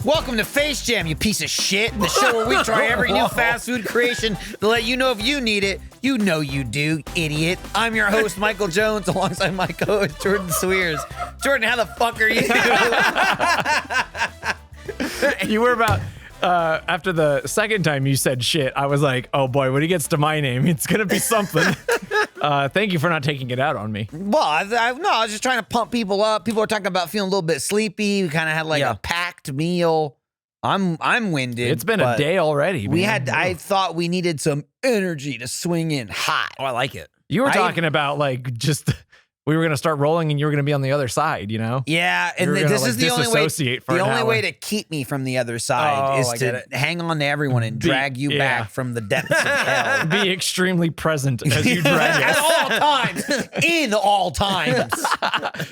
Welcome to Face Jam, you piece of shit. The show where we try every new fast food creation to let you know if you need it. You know you do, idiot. I'm your host, Michael Jones, alongside my co-host, Jordan Cwierz. Jordan, how the fuck are you? You were about... after the second time you said shit, I was like, oh boy, when he gets to my name, it's going to be something. Thank you for not taking it out on me. Well, I was just trying to pump people up. People are talking about feeling a little bit sleepy. We kind of had like a packed meal. I'm winded. It's been a day already. I thought we needed some energy to swing in hot. Oh, I like it. You were talking about like just... We were going to start rolling and you were going to be on the other side, you know? Yeah, and this is the only way. The only way to keep me from the other side is to hang on to everyone and drag you back from the depths of hell. Be extremely present as you drag us. At all times. In all times.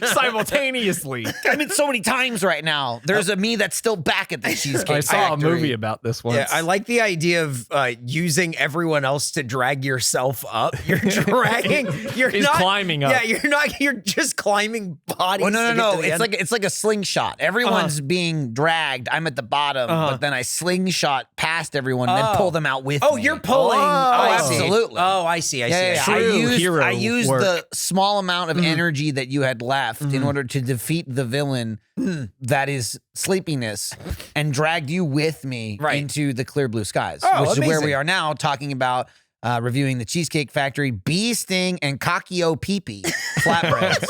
Simultaneously. I mean, so many times right now. There's a me that's still back at the Cheesecake I saw a movie about this once. Yeah, I like the idea of using everyone else to drag yourself up. You're dragging. He's climbing up. Yeah, you're just climbing bodies. Well, no. It's like a slingshot. Everyone's being dragged. I'm at the bottom, but then I slingshot past everyone and then pull them out with me. Oh, you're pulling. Absolutely. Oh, I see. Yeah. I used the small amount of energy that you had left in order to defeat the villain that is sleepiness and dragged you with me into the clear blue skies, which is where we are now talking about reviewing the Cheesecake Factory Bee Sting and Cacio Pepe Flatbreads.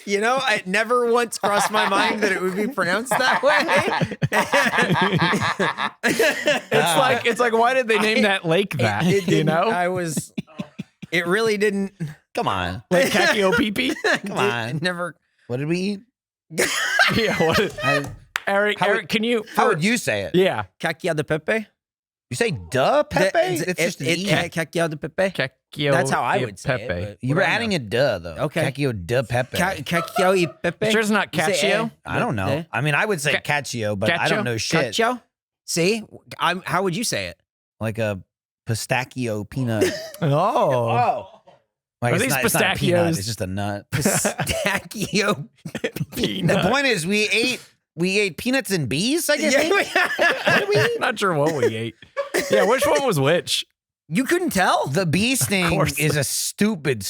You know, it never once crossed my mind that it would be pronounced that way. It's like, why did they name that lake that? You know, it really didn't. Come on, like Cacio Pepe. Come on, never. What did we eat? Yeah, what? Eric, can you? How would you say it? Yeah, Cacio de Pepe. You say duh, Pepe? It's just an E. Cacio de Pepe. Cacio. That's how I would say Pepe. it. You were adding a duh though. Okay. Cacio de Pepe. Cacio y Pepe. Sure, it's not Cacio. I don't know. I mean, I would say Cacio, but I don't know shit. Cacio. See, how would you say it? Like a pistachio peanut. Oh. Like Are these it's not a peanut, pistachios? it's just a nut. Pistachio Peanut. The point is, we ate peanuts and bees, I guess. Not sure what we ate. Yeah, which one was which? You couldn't tell? The Bee Sting is a stupid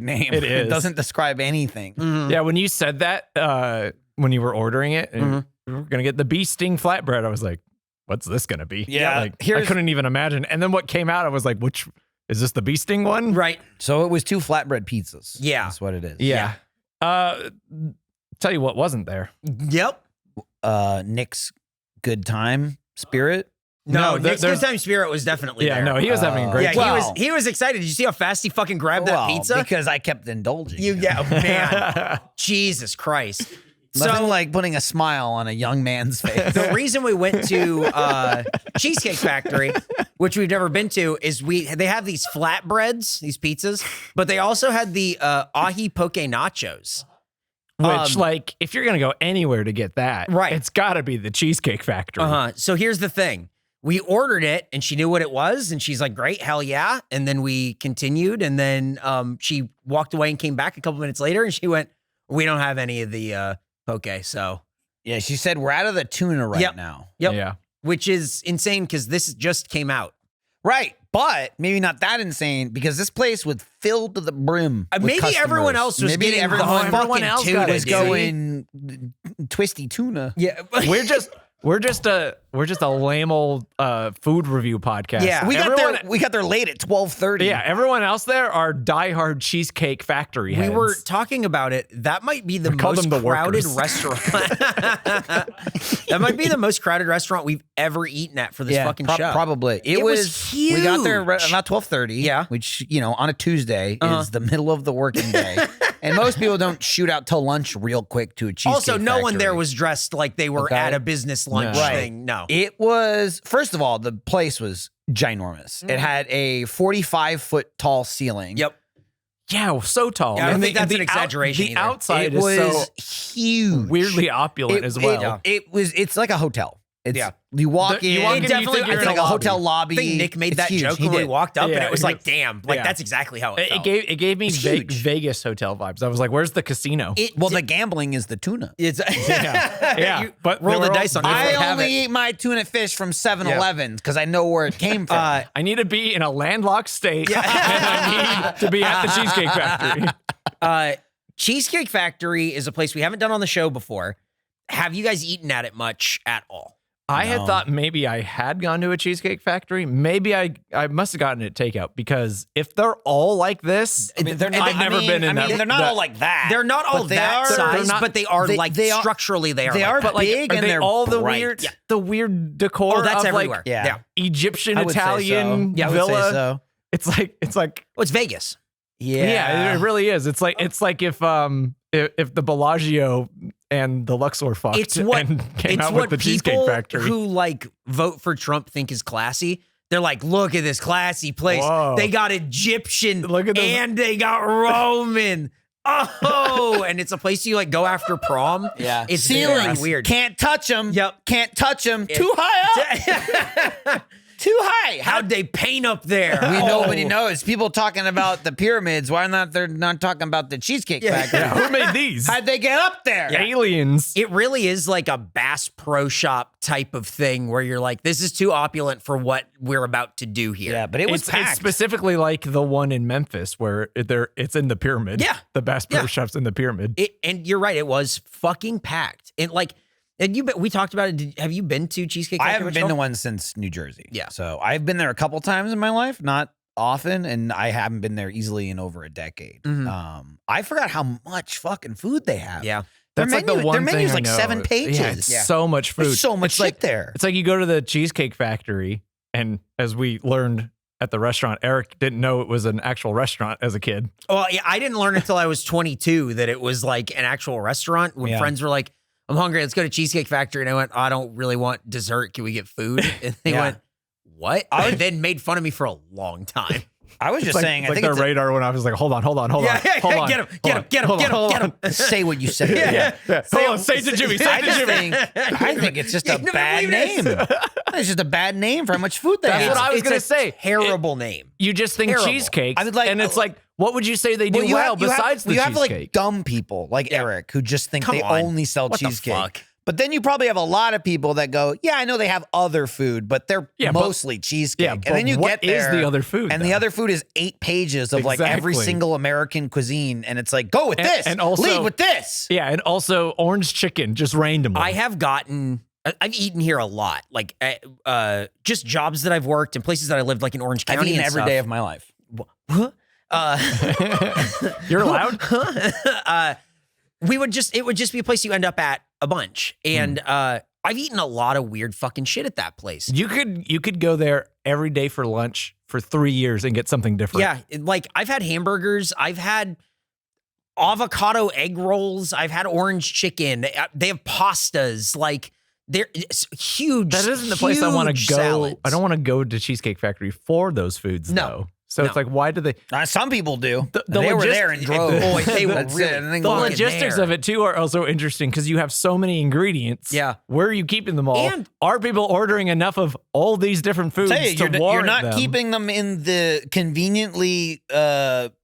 name. It is. It doesn't describe anything. Yeah, when you said that, when you were ordering it, and we were going to get the Bee Sting flatbread, I was like, what's this going to be? Yeah. Like, I couldn't even imagine. And then what came out, I was like, which, is this the Bee Sting one? Right. So it was 2 flatbread pizzas. Yeah. That's what it is. Yeah. Tell you what wasn't there. Yep. Nick's Good Time Spirit. No, Nick's Good Time Spirit was definitely there. No, he was having a great time. He was excited. Did you see how fast he fucking grabbed that pizza? Because I kept indulging. Man. Jesus Christ. Nothing like putting a smile on a young man's face. The reason we went to Cheesecake Factory, which we've never been to, is they have these flatbreads, these pizzas, but they also had the Ahi Poke Nachos. Which, like, if you're going to go anywhere to get that, it's got to be the Cheesecake Factory. So here's the thing. We ordered it, and she knew what it was, and she's like, great, hell yeah. And then we continued, and then she walked away and came back a couple minutes later, and she went, we don't have any of the poke, so. Yeah, she said, we're out of the tuna right now. Yep. Yeah. Which is insane, because this just came out. Right, but maybe not that insane because this place was filled to the brim. Maybe customers. everyone else was getting everyone else tuna was dude. going twisty tuna. Yeah, we're just a lame old food review podcast. Yeah, we got there late at 12:30. Yeah, everyone else there are diehard Cheesecake Factory heads. We were talking about it. That might be the most crowded restaurant. That might be the most crowded restaurant we've ever eaten at for this fucking show. Probably. It was huge. We got there about 12:30. Yeah, which on a Tuesday is the middle of the working day, and most people don't shoot out till lunch real quick to a Cheesecake Also, no Factory. one there was dressed like they were at a business lunch thing. No, it was. First of all, the place was ginormous. It had a 45-foot tall ceiling. Yep. Yeah, so tall. Yeah, I don't think that's an exaggeration. The outside was is so huge, weirdly opulent as well. It's like a hotel. You walk in. You walk in, you definitely think you're it's in like a a hotel lobby. I think Nick made It's that huge. joke He when we did. walked up, and Yeah, it was he like, was- damn, like yeah. that's exactly how it felt. It gave me huge. Vegas hotel vibes. I was like, "Where's the casino?" Well, the gambling is the tuna. It's Yeah, you but roll they the were dice all- on it. I Have only it. eat my tuna fish from 7-Eleven because I know where it came from. I need to be in a landlocked state, and I need to be at the Cheesecake Factory. Cheesecake Factory is a place we haven't done on the show before. Have you guys eaten at it much at all? I had thought maybe I had gone to a Cheesecake Factory. Maybe I must have gotten it takeout because if they're all like this, I've never been in that. They're not all like that. They're not all But they that are- size, they're not- but they are they- like they are- structurally they are. they like are that. But like, big are and they they're all the bright. weird decor? Oh, that's of everywhere. Like Yeah. Egyptian I would say Italian so. Yeah, I would villa. say so. It's like Oh, it's Vegas. yeah, it really is. It's like if the Bellagio and the Luxor fucked It's what and came it's out what with the Cheesecake people Factory. who like vote for Trump think is classy. They're like, look at this classy place. Whoa. They got Egyptian Look at this- and they got Roman. Oh, and it's a place you like go after prom. Yeah. It's Ceilings. very weird. Can't touch them. Yep. Can't touch them. Too high up. Too high. How'd they paint up there? Nobody knows. People talking about the pyramids. Why not? They're not talking about the Cheesecake Factory. Yeah, who made these? How'd they get up there? Aliens. It really is like a Bass Pro Shop type of thing where you're like, this is too opulent for what we're about to do here. Yeah, but it was It's packed. specifically like the one in Memphis where it's in the pyramid. Yeah. The Bass Pro Yeah. Shop's in the pyramid. And you're right, it was fucking packed. And we talked about it. Have you been to Cheesecake I Factory? haven't been Michelle? to one since New Jersey. Yeah. So I've been there a couple times in my life, not often, and I haven't been there easily in over a decade. I forgot how much fucking food they have. Yeah. Their That's like menu, the one their menu's thing like I know. 7 pages. Yeah, it's so much food. There's so much It's shit like, there. It's like you go to the Cheesecake Factory, and as we learned at the restaurant, Eric didn't know it was an actual restaurant as a kid. Well, yeah, I didn't learn until I was 22 that it was like an actual restaurant. When Yeah. friends were like, I'm hungry, let's go to Cheesecake Factory. And I went, I don't really want dessert. Can we get food? And they Yeah. went, what? And then made fun of me for a long time. I was just It's saying, I like think their it's radar went off. I was like, hold on. Yeah, Hold on. get him, hold get on, him, get him, hold get him, on, get hold him. say what you said. Yeah. Hold on. Say it to Jimmy. Say I it to just Jimmy. think it's just You a never bad believe name. this. It's just a bad name for how much food they That's have. what I was It's gonna a say. Terrible name. You just think Terrible. cheesecakes, I would like- and it's like, what would you say they do you well have- you have- besides the you have cheesecake? like dumb people like Eric who just think Come they on. only sell What the cheesecake. fuck? But then you probably have a lot of people that go, yeah, I know they have other food, but they're Yeah, but- mostly cheesecake. yeah, and but then you what get there, is the other food, and though? the other food is 8 pages of like every Exactly. single American cuisine, and it's like, go with this, and also- lead with this. Yeah, and also orange chicken, just randomly. I've eaten here a lot, like just jobs that I've worked and places that I lived, like in Orange County. I've eaten and every stuff. day of my life. You're allowed. It would just be a place you end up at a bunch. And I've eaten a lot of weird fucking shit at that place. You could go there every day for lunch for 3 years and get something different. Yeah, like I've had hamburgers, I've had avocado egg rolls, I've had orange chicken. They have pastas, like it's huge. That isn't the place I want to go. Salads. I don't want to go to Cheesecake Factory for those foods, No. though. So it's No. like, why do they? Some people do. The they were logis- there in droves. Boy, they were That's really it. And then The fucking logistics there. of it too are also interesting because you have so many ingredients. Yeah. Where are you keeping them all? And- are people ordering enough of all these different foods Tell you, to you're warrant not them? keeping them in the conveniently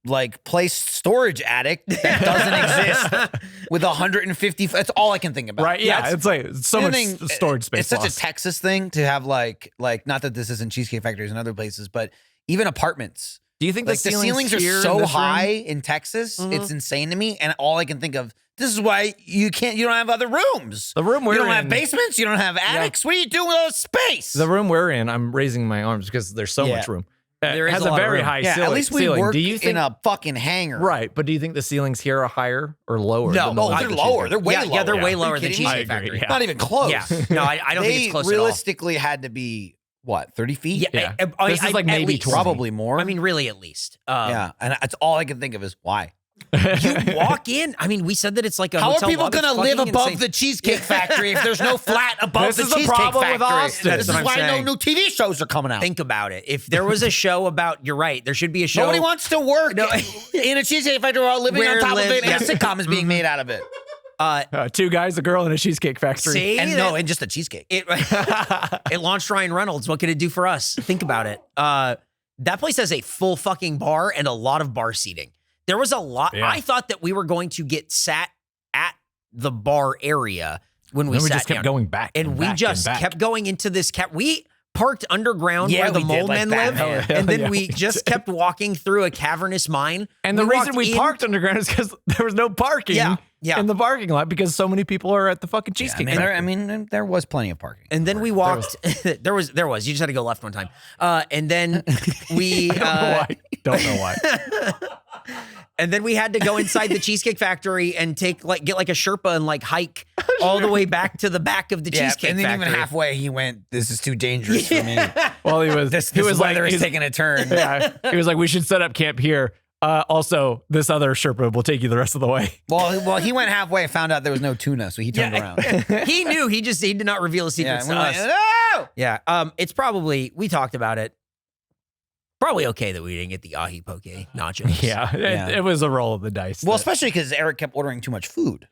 like placed storage attic that doesn't exist with 150. That's all I can think about. Right? Yeah. That's It's like so the much thing, storage space. It's such lost. a Texas thing to have like not that this isn't Cheesecake Factories and other places, but even apartments. Do you think Like the ceilings are here in so this high room? in Texas, it's insane to me. And all I can think of, this is why you don't have other rooms. The room we're you don't have in- basements, you don't have attics. What are you doing with all this space? The room we're in, I'm raising my arms because there's so Yeah. much room. There It is has a a lot of very room. high yeah, ceiling. at least we ceiling. work Do you think in a fucking hangar. right? But do you think the ceilings here are higher or lower? No, than the ones they're at the lower. Cheesecake? They're way Yeah, lower. yeah, they're way Are you lower than kidding me? Cheesecake I agree, Factory. yeah. Not even close. Yeah, no, I don't think it's close realistically had to be, what, 30 feet? at all. Yeah. This is like at maybe least. 20. Probably more. I mean, really, at least. yeah. And that's all I can think of is why. You walk in. I mean, we said that it's like a How are hotel people lobby. going to It's live fucking above insane. the Cheesecake Factory if there's no flat above This the is the Cheesecake problem Factory? with Austin. This is That's what why I'm no saying. new TV shows are coming out. Think about it. If there was a show about, you're right, there should be a show. Nobody wants to work in a Cheesecake Factory while living Where on top of live- it, and a yeah. sitcom is being made out of it. 2 guys, a girl, and a Cheesecake Factory. See? And just a cheesecake. It launched Ryan Reynolds. What could it do for us? Think about it. That place has a full fucking bar and a lot of bar seating. There was a lot. Yeah. I thought that we were going to get sat at the bar area when we sat just kept down. going back. And we just kept going into this we parked underground where the mole men live. And then we just kept walking through a cavernous mine. And the reason we parked underground is because there was no parking in the parking lot because so many people are at the fucking Cheesecake. There was plenty of parking. And then we walked. There was. You just had to go left one time. And then we. Don't know why. And then we had to go inside the Cheesecake Factory and get a Sherpa and hike all the way back to the back of the Cheesecake and then Factory. even halfway, he went, "This is too dangerous for me." Well, he was weather is taking a turn. Yeah, he was like, "We should set up camp here." Also, this other Sherpa will take you the rest of the way. Well, he went halfway, found out there was no tuna, so he turned around. He knew. He did not reveal his secrets to us. No! Yeah. It's probably, we talked about it. Probably okay that we didn't get the ahi poke nachos. Yeah, it was a roll of the dice. Well, especially because Eric kept ordering too much food.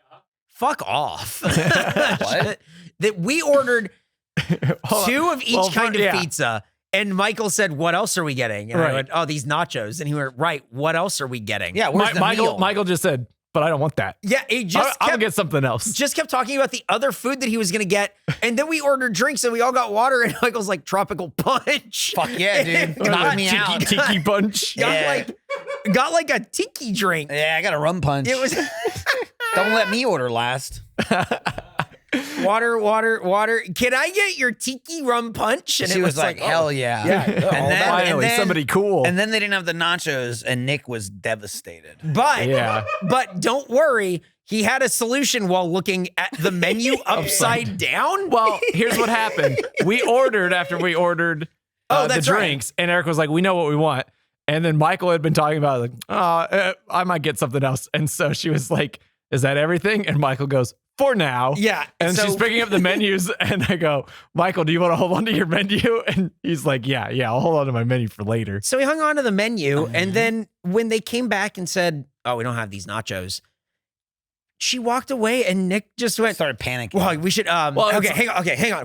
Fuck off. What? That we ordered 2 of each kind of pizza. And Michael said, "What else are we getting?" And I went, "Oh, these nachos." And he went, "Right, what else are we getting?" Yeah, where's the meal? Michael just said, "But I don't want that." Yeah, he just I'll get something else. Just kept talking about the other food that he was going to get. And then we ordered drinks and we all got water. And Michael's like, "Tropical punch." Fuck yeah, dude. Knock me out. Tiki punch. Got like a tiki drink. Yeah, I got a rum punch. It was Don't let me order last. Water. Can I get your tiki rum punch? And she was like, hell yeah. And then somebody cool. And then they didn't have the nachos, and Nick was devastated. But don't worry. He had a solution while looking at the menu upside down. Well, here's what happened. We ordered after we ordered the drinks, and Eric was like, "We know what we want." And then Michael had been talking about I might get something else. And so she was like, "Is that everything?" And Michael goes, "For now." Yeah. And she's picking up the menus, and I go, "Michael, do you want to hold on to your menu?" And he's like, yeah, I'll hold on to my menu for later. So he hung on to the menu, and then when they came back and said, "Oh, we don't have these nachos," she walked away, and Nick just started panicking. Well, we should. Hang on.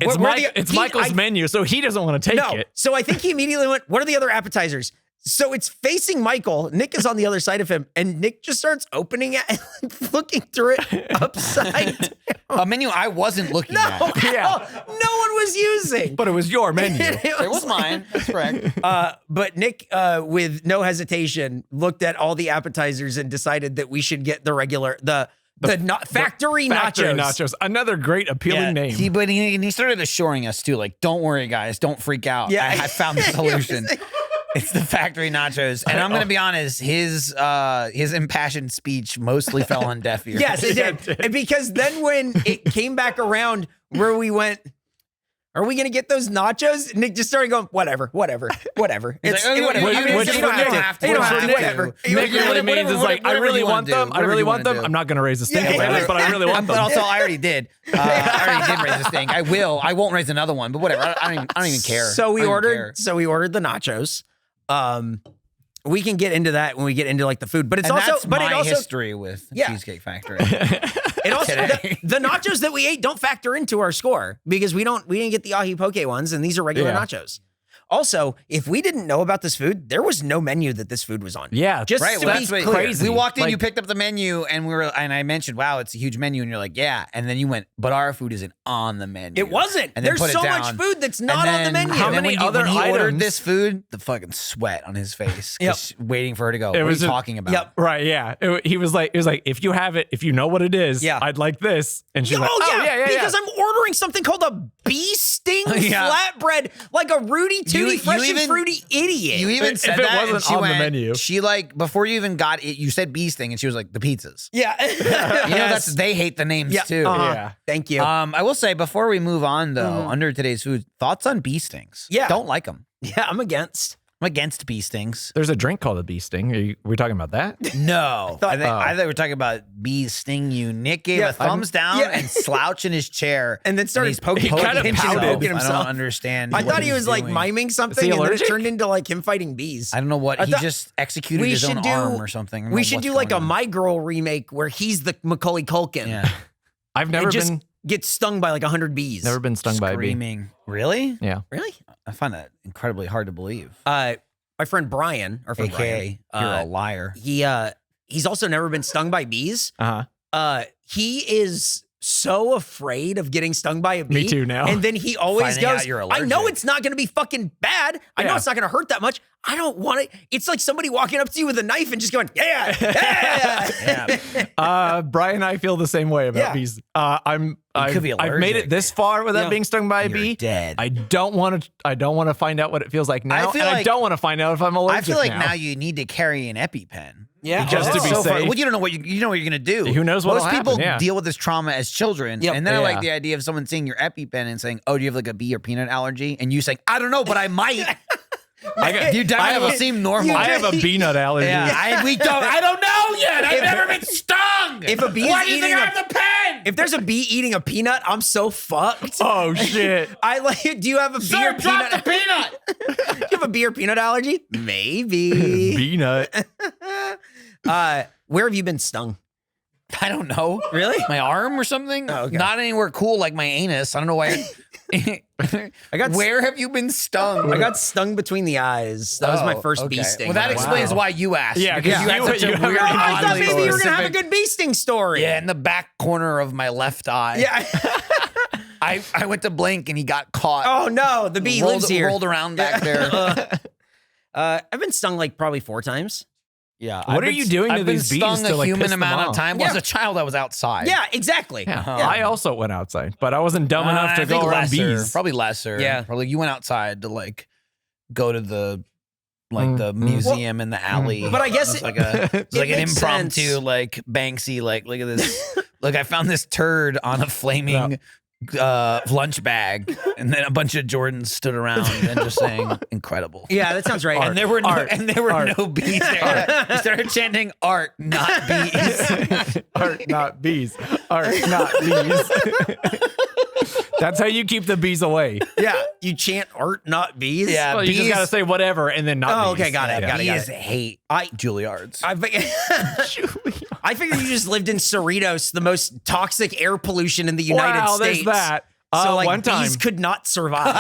It's Michael's menu, so he doesn't want to take it. So I think he immediately went, "What are the other appetizers?" So it's facing Michael. Nick is on the other side of him, and Nick just starts opening it and looking through it upside down. A menu I wasn't looking at. No one was using. But it was your menu. It was mine. That's correct. But Nick, with no hesitation, looked at all the appetizers and decided that we should get the regular, factory nachos. Another great appealing name. He started assuring us too, like, "Don't worry, guys, don't freak out. Yeah, I found the solution." It's the factory nachos. And I'm going to be honest, his impassioned speech mostly fell on deaf ears. Yes, it did. And because then when it came back around where we went, "Are we going to get those nachos?" Nick just started going, whatever. It's whatever. You don't have to. Whatever. Nick really means is like, "I really want them. I really want them. I'm not going to raise a stink about it, but I really want them." But also, I already did. I already did raise a stink. I won't raise another one, but whatever. I don't even care. So we ordered the nachos. We can get into that when we get into like the food, but it's history with Cheesecake Factory. It also the nachos that we ate don't factor into our score because we didn't get the ahi poke ones, and these are regular nachos. Also, if we didn't know about this food, there was no menu that this food was on. Yeah, just right. to be crazy. We walked in, you picked up the menu, and I mentioned, "Wow, it's a huge menu," and you're like, "Yeah," and then you went, "But our food isn't on the menu." It wasn't. And there's so much food that's not on the menu. How many other when he items? ordered this food, the fucking sweat on his face, waiting for her to go. What are you talking about? Yep. Right. Yeah. He was like, "If you have it, if you know what it is, I'd like this." And she's like, "Oh yeah, because I'm ordering something called a bee sting flatbread, like a Rudy Tooty fresh and fruity idiot." You even said if that, it wasn't on the menu. She before you even got it, you said bee sting, and she was like, "The pizzas." Yeah. They hate the names too. Yeah. Thank you. I will say before we move on though, under today's food, thoughts on bee stings? Yeah. Don't like them. Yeah, I'm against bee stings. There's a drink called a bee sting. Are we talking about that? No. I thought we were talking about bees sting you. Nick gave a thumbs down and slouch in his chair. And then started poking himself. himself. I don't understand. I thought he was like miming something, and then it turned into like him fighting bees. I don't know what. He just executed his own arm or something. We should do like a My Girl remake where he's the Macaulay Culkin. Yeah. I've never been get stung by like 100 bees. never been stung by a bee. Screaming. Really? Yeah. Really? I find that incredibly hard to believe. My friend Brian, our friend AKA, Brian, you're a liar. he's also never been stung by bees. He is so afraid of getting stung by a bee. Me too now. And then he always Finding out goes, you're I know allergic. it's not going to be fucking bad. I know Yeah. it's not going to hurt that much. I don't want it. It's like somebody walking up to you with a knife and just going, yeah. Brian and I feel the same way about Yeah. bees. could be I've made it allergic. this far without being stung by a You're bee. dead. I don't want to find out what it feels like now, feel and I like- don't want to find out if I'm allergic. I feel like now you need to carry an EpiPen. Yeah. Just to be So safe. well, you don't know what you know what you're gonna do. Who knows what'll Most people happen, yeah. deal with this trauma as children, Yep. and then I like Yeah. the idea of someone seeing your EpiPen and saying, "Oh, do you have like a bee or peanut allergy?" And you saying, "I don't know, but I might." You I will seem normal. I have a peanut allergy. Yeah, I don't know yet. I've never been stung. If a bee is Why do you eating think I a- have the pen? If there's a bee eating a peanut, I'm so fucked. Oh shit. I like. Do you have a bee Sir, or drop peanut? the peanut. Do you have a bee or peanut allergy? Maybe. Peanut. Where have you been stung? I don't know. Really? My arm or something? Oh, okay. Not anywhere cool like my anus. I don't know why. Where have you been stung? I got stung between the eyes. That was my first bee sting. Well, that when I was explains little. why you asked. Yeah, because you had such a you have weird. a- I thought oddly maybe you were gonna have a specific- good bee sting story. Yeah, in the back corner of my left eye. Yeah. I went to blink and he got caught. Oh no, the bee lives here. Rolled around back there. I've been stung like probably 4 times. Yeah. What are you doing to I've been these bees stung to, a like, human piss them amount of off? time. Well, as a child, I was outside. Yeah, exactly. Yeah. I also went outside, but I wasn't dumb enough to I go think around lesser, bees. Probably lesser. Yeah. Probably you went outside to like go to the the museum in the alley. But I guess it's like an makes impromptu sense. like Banksy like look at this. Look, I found this turd on a flaming lunch bag, and then a bunch of Jordans stood around and just saying incredible. Yeah, that sounds right. And there were Art. no bees there. You started chanting art, not bees. Art, not bees. Art, not bees. That's how you keep the bees away. Yeah, you chant art, not bees. Yeah, Well, you just bees- gotta say whatever and then not Oh, bees. okay, got it. Got it. Bees hate Juilliards. I figured you just lived in Cerritos, the most toxic air pollution in the United Wow, States. there's that. So like one time, bees could not survive.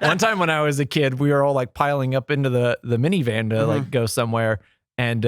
one time when I was a kid, we were all like piling up into the minivan to like go somewhere. And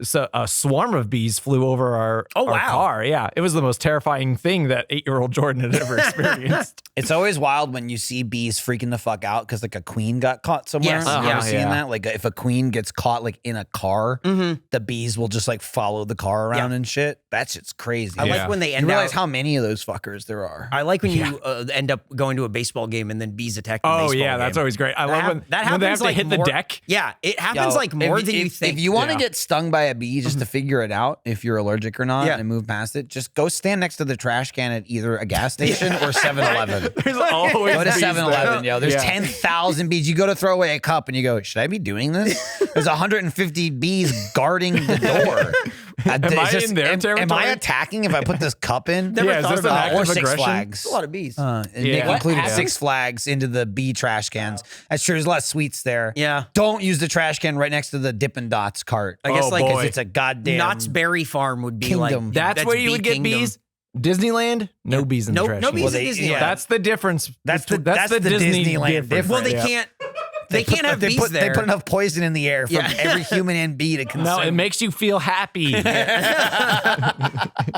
so a swarm of bees flew over our wow. car. Yeah, it was the most terrifying thing that 8-year-old Jordan had ever experienced. It's always wild when you see bees freaking the fuck out because like a queen got caught somewhere. Yes. You Uh-huh, ever seen yeah. that? Like if a queen gets caught like in a car, the bees will just like follow the car around and shit. That shit's crazy. I Yeah. like when they You end realize out. how many of those fuckers there are. I like when you end up going to a baseball game and then bees attack the baseball Oh yeah, game. that's always great. I love when that when they have happens to like hit the more- deck. Yeah, it happens Yo, like more if- than you if- think. If you want to Yeah. get stung by a bee just to figure it out if you're allergic or not Yeah. and move past it, just go stand next to the trash can at either a gas station or 7-Eleven. There's always Go to bees 7-Eleven, there. yo. There's Yeah. 10,000 bees. You go to throw away a cup and you go, should I be doing this? There's 150 bees guarding the door. Am I in their am I territory? attacking if I put this cup in? Never Yeah, is thought this an about act or of Six aggression? Flags. a lot of bees. And Yeah. they included What Six Flags into the bee trash cans. That's true. There's a lot of sweets there. Yeah. Don't use the trash can right next to the Dippin' Dots cart. I guess Oh, like boy. Because it's a goddamn Knott's Berry Farm would be Kingdom. like That's where you bee would get kingdom. bees. Disneyland, no bees in the trash. no can. bees Well, at they- Disneyland. yeah. That's the difference. That's the Disney Disneyland difference. well, they Yeah. can't. They can't have bees there. They put enough poison in the air for Yeah. every human and bee to consume. No, it makes you feel happy.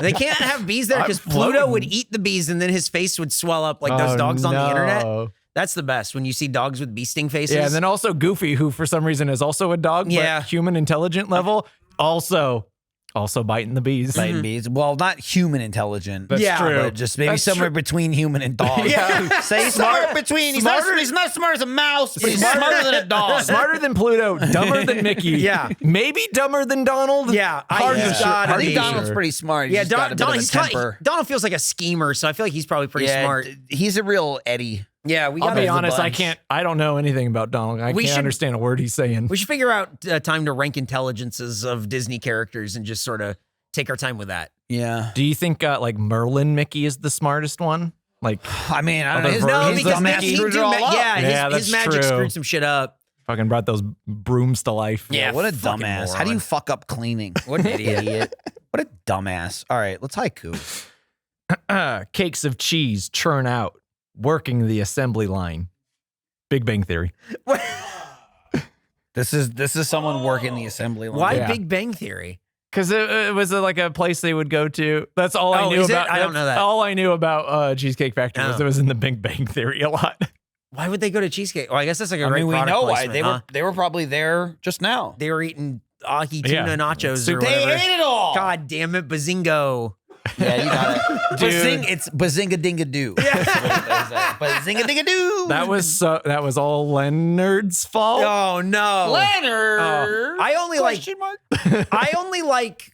They can't have bees there because I'm Pluto floating. would eat the bees and then his face would swell up like those Oh, dogs on the internet. no. That's the best when you see dogs with bee sting faces. Yeah, and then also Goofy, who for some reason is also a dog, Yeah. but human intelligent level, also biting the bees. Biting bees. Well, not human intelligent. That's Yeah. true. But just maybe That's somewhere true. between human and dog. Yeah. Say somewhere between. He's not as smart as a mouse, but he's smarter than a dog. Smarter than Pluto, dumber than Mickey. Yeah. Maybe dumber than Donald. Yeah, Hard I- to yeah. sure- gotta I hard think to be. Donald's sure. pretty smart. He's yeah, just got a bit of a temper. Donald feels like a schemer, so I feel like he's probably pretty Yeah, smart. He's a real Eddie. Yeah, we I'll gotta be have the honest, bunch. I don't know anything about Donald. I We can't should- understand a word he's saying. We should figure out time to rank intelligences of Disney characters and just sort of take our time with that. Yeah. Do you think like Merlin Mickey is the smartest one? Like I mean, I don't know. Other His, versions his of dumbass Mickey? screwed it all up. Yeah, Yeah, his that's magic true. screwed some shit up. fucking brought those brooms to life. Yeah, What a fucking dumbass. How do you moron. fuck up cleaning? What an idiot. What a dumbass. All right, let's haiku. Cakes of cheese churn out, working the assembly line. Big Bang Theory. This is someone working the assembly line. Why Big Bang Theory? Because it was like a place they would go to. That's all I knew about. I don't know that. All I knew about Cheesecake Factory was it was in the Big Bang Theory a lot. Why would they go to Cheesecake? Well, I guess that's like a great we product know why. placement, They were probably there just now. They were eating ahi tuna nachos or They whatever. ate it all. God damn it, bazingo. Yeah, you got it. Dude. It's bazinga dinga doo. Bazinga dinga doo. That was all Leonard's fault. Oh no, Leonard. I only Question mark? like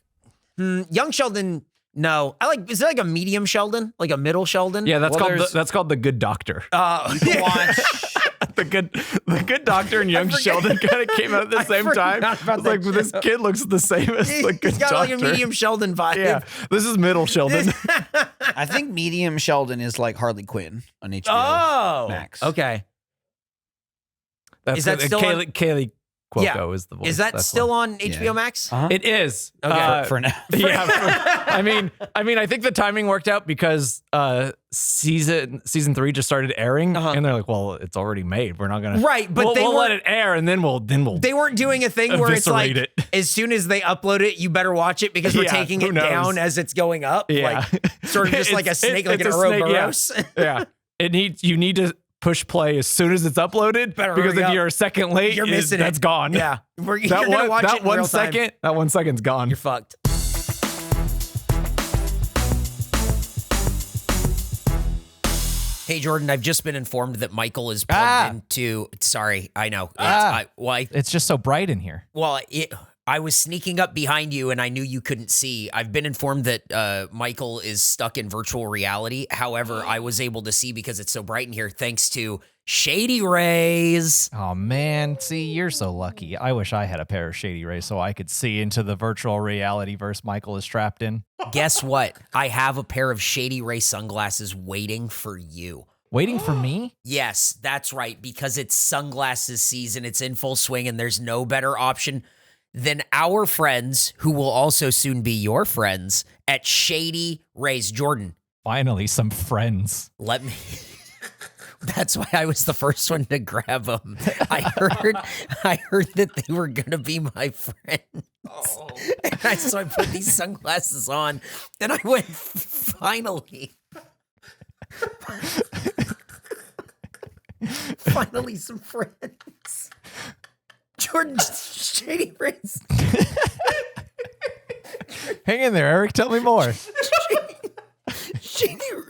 young Sheldon. No, is it like a medium Sheldon, like a middle Sheldon? Yeah, that's called the Good Doctor. You can watch. The good Doctor and Young Sheldon kind of came out at the same time. It's like this kid looks the same as the Good He's got Doctor. like a medium Sheldon vibe. Yeah, this is middle Sheldon. I think medium Sheldon is like Harley Quinn on HBO Max. Okay. That's Is that still on- Kaylee Cuoco is the voice. Is that That's still one. on HBO Max? Uh-huh. It is. Okay. For now. Yeah. I mean, I think the timing worked out because season 3 just started airing, and they're like, "Well, it's already made. We're not gonna Right, but we'll let it air, and then we'll They weren't doing a thing where it's like, eviscerate it. as soon as they upload it, you better watch it because we're Yeah, taking who it knows? down as it's going up. Yeah. Like, sort of just like a snake, like an it's a snake, Ouroboros. Yeah. You need to push play as soon as it's uploaded because if you're a second late, You're missing that's it. gone. Yeah. You're gonna watch it in real time. That 1 second's gone. You're fucked. Hey, Jordan, I've just been informed that Michael is plugged into. Sorry, I know. It's just so bright in here. I was sneaking up behind you and I knew you couldn't see. I've been informed that Michael is stuck in virtual reality. However, I was able to see because it's so bright in here thanks to Shady Rays. Oh, man. See, you're so lucky. I wish I had a pair of Shady Rays so I could see into the virtual reality verse Michael is trapped in. Guess what? I have a pair of Shady Ray sunglasses waiting for you. Waiting for me? Yes, that's right. Because it's sunglasses season. It's in full swing and there's no better option than our friends, who will also soon be your friends, at Shady Rays. Jordan. Finally, some friends. Let me... That's why I was the first one to grab them. I heard that they were gonna be my friends. So I put these sunglasses on, and I went, finally. Finally, some friends. Jordan, Shady Rays. Hang in there, Eric. Tell me more.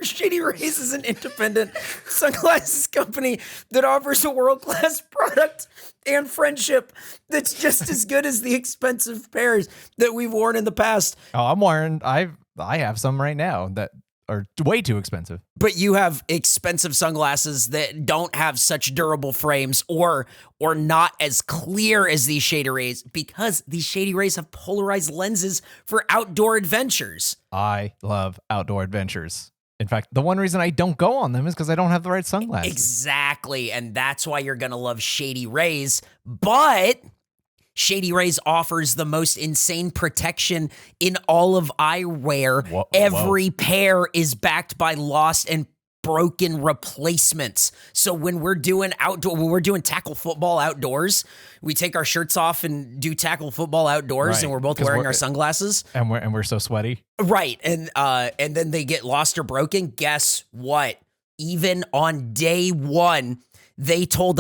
Shady Rays is an independent sunglasses company that offers a world-class product and friendship that's just as good as the expensive pairs that we've worn in the past. Oh, I'm wearing. I have some right now that are way too expensive. But you have expensive sunglasses that don't have such durable frames or not as clear as these Shady Rays because these Shady Rays have polarized lenses for outdoor adventures. I love outdoor adventures. In fact, the one reason I don't go on them is because I don't have the right sunglasses. Exactly. And that's why you're going to love Shady Rays. But Shady Rays offers the most insane protection in all of eyewear. Whoa. Every pair is backed by lost and broken replacements. So when we're doing tackle football outdoors, we take our shirts off and do tackle football outdoors, Right. and we're both wearing our sunglasses. And we're so sweaty. Right. And then they get lost or broken. Guess what? Even on day one, they told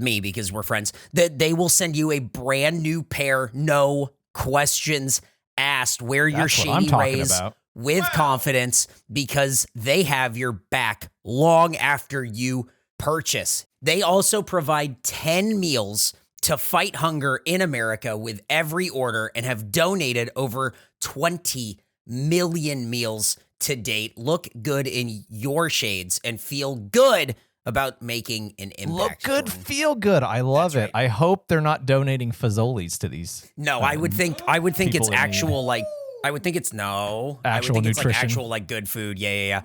me, because we're friends, that they will send you a brand new pair, no questions asked. Wear your That's what I'm Shady talking Rays about. with confidence because they have your back long after you purchase. They also provide 10 meals to fight hunger in America with every order and have donated over 20 million meals to date. Look good in your shades and feel good about making an impact. Look good, Jordan. feel good. I love That's it. I hope they're not donating Fazoli's to these. No, I would think it's people in actual like I would think it's Actual it's like nutrition. actual like good food. Yeah.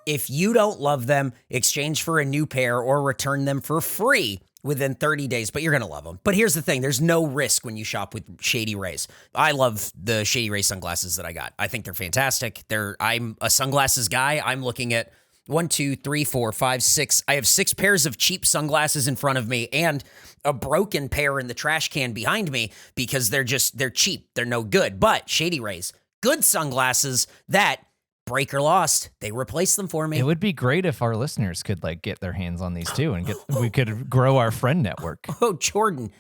If you don't love them, exchange for a new pair or return them for free within 30 days, but you're going to love them. But here's the thing. There's no risk when you shop with Shady Rays. I love the Shady Rays sunglasses that I got. I think they're fantastic. I'm a sunglasses guy. I'm looking at 1, 2, 3, 4, 5, 6. I have 6 pairs of cheap sunglasses in front of me and a broken pair in the trash can behind me because they're cheap. They're no good. But Shady Rays, good sunglasses that break or lost, they replace them for me. It would be great if our listeners could get their hands on these too, and we could grow our friend network. Oh, Jordan,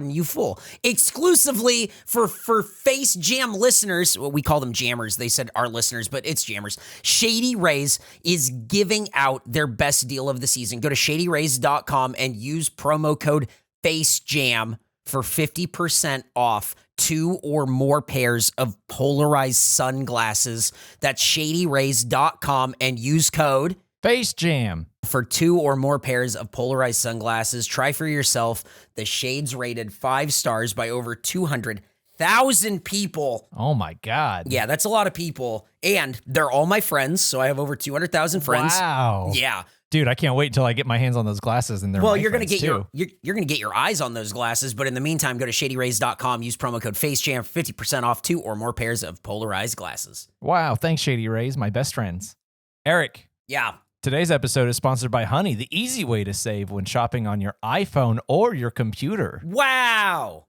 you fool. Exclusively for Face Jam listeners, well, we call them jammers. They said our listeners, but it's jammers. Shady Rays is giving out their best deal of the season. Go to shadyrays.com and use promo code FaceJam for 50% off 2 or more pairs of polarized sunglasses. That's shadyrays.com and use code FaceJam for 2 or more pairs of polarized sunglasses. Try for yourself. The shades rated 5 stars by over 200,000 people. Oh my God. Yeah, that's a lot of people. And they're all my friends. So I have over 200,000 friends. Wow. Yeah. Dude, I can't wait until I get my hands on those glasses and they're you're gonna get you're gonna get your eyes on those glasses, but in the meantime, go to shadyrays.com, use promo code FaceJam for 50% off 2 or more pairs of polarized glasses. Wow, thanks Shady Rays, my best friends. Eric. Yeah. Today's episode is sponsored by Honey, the easy way to save when shopping on your iPhone or your computer. Wow.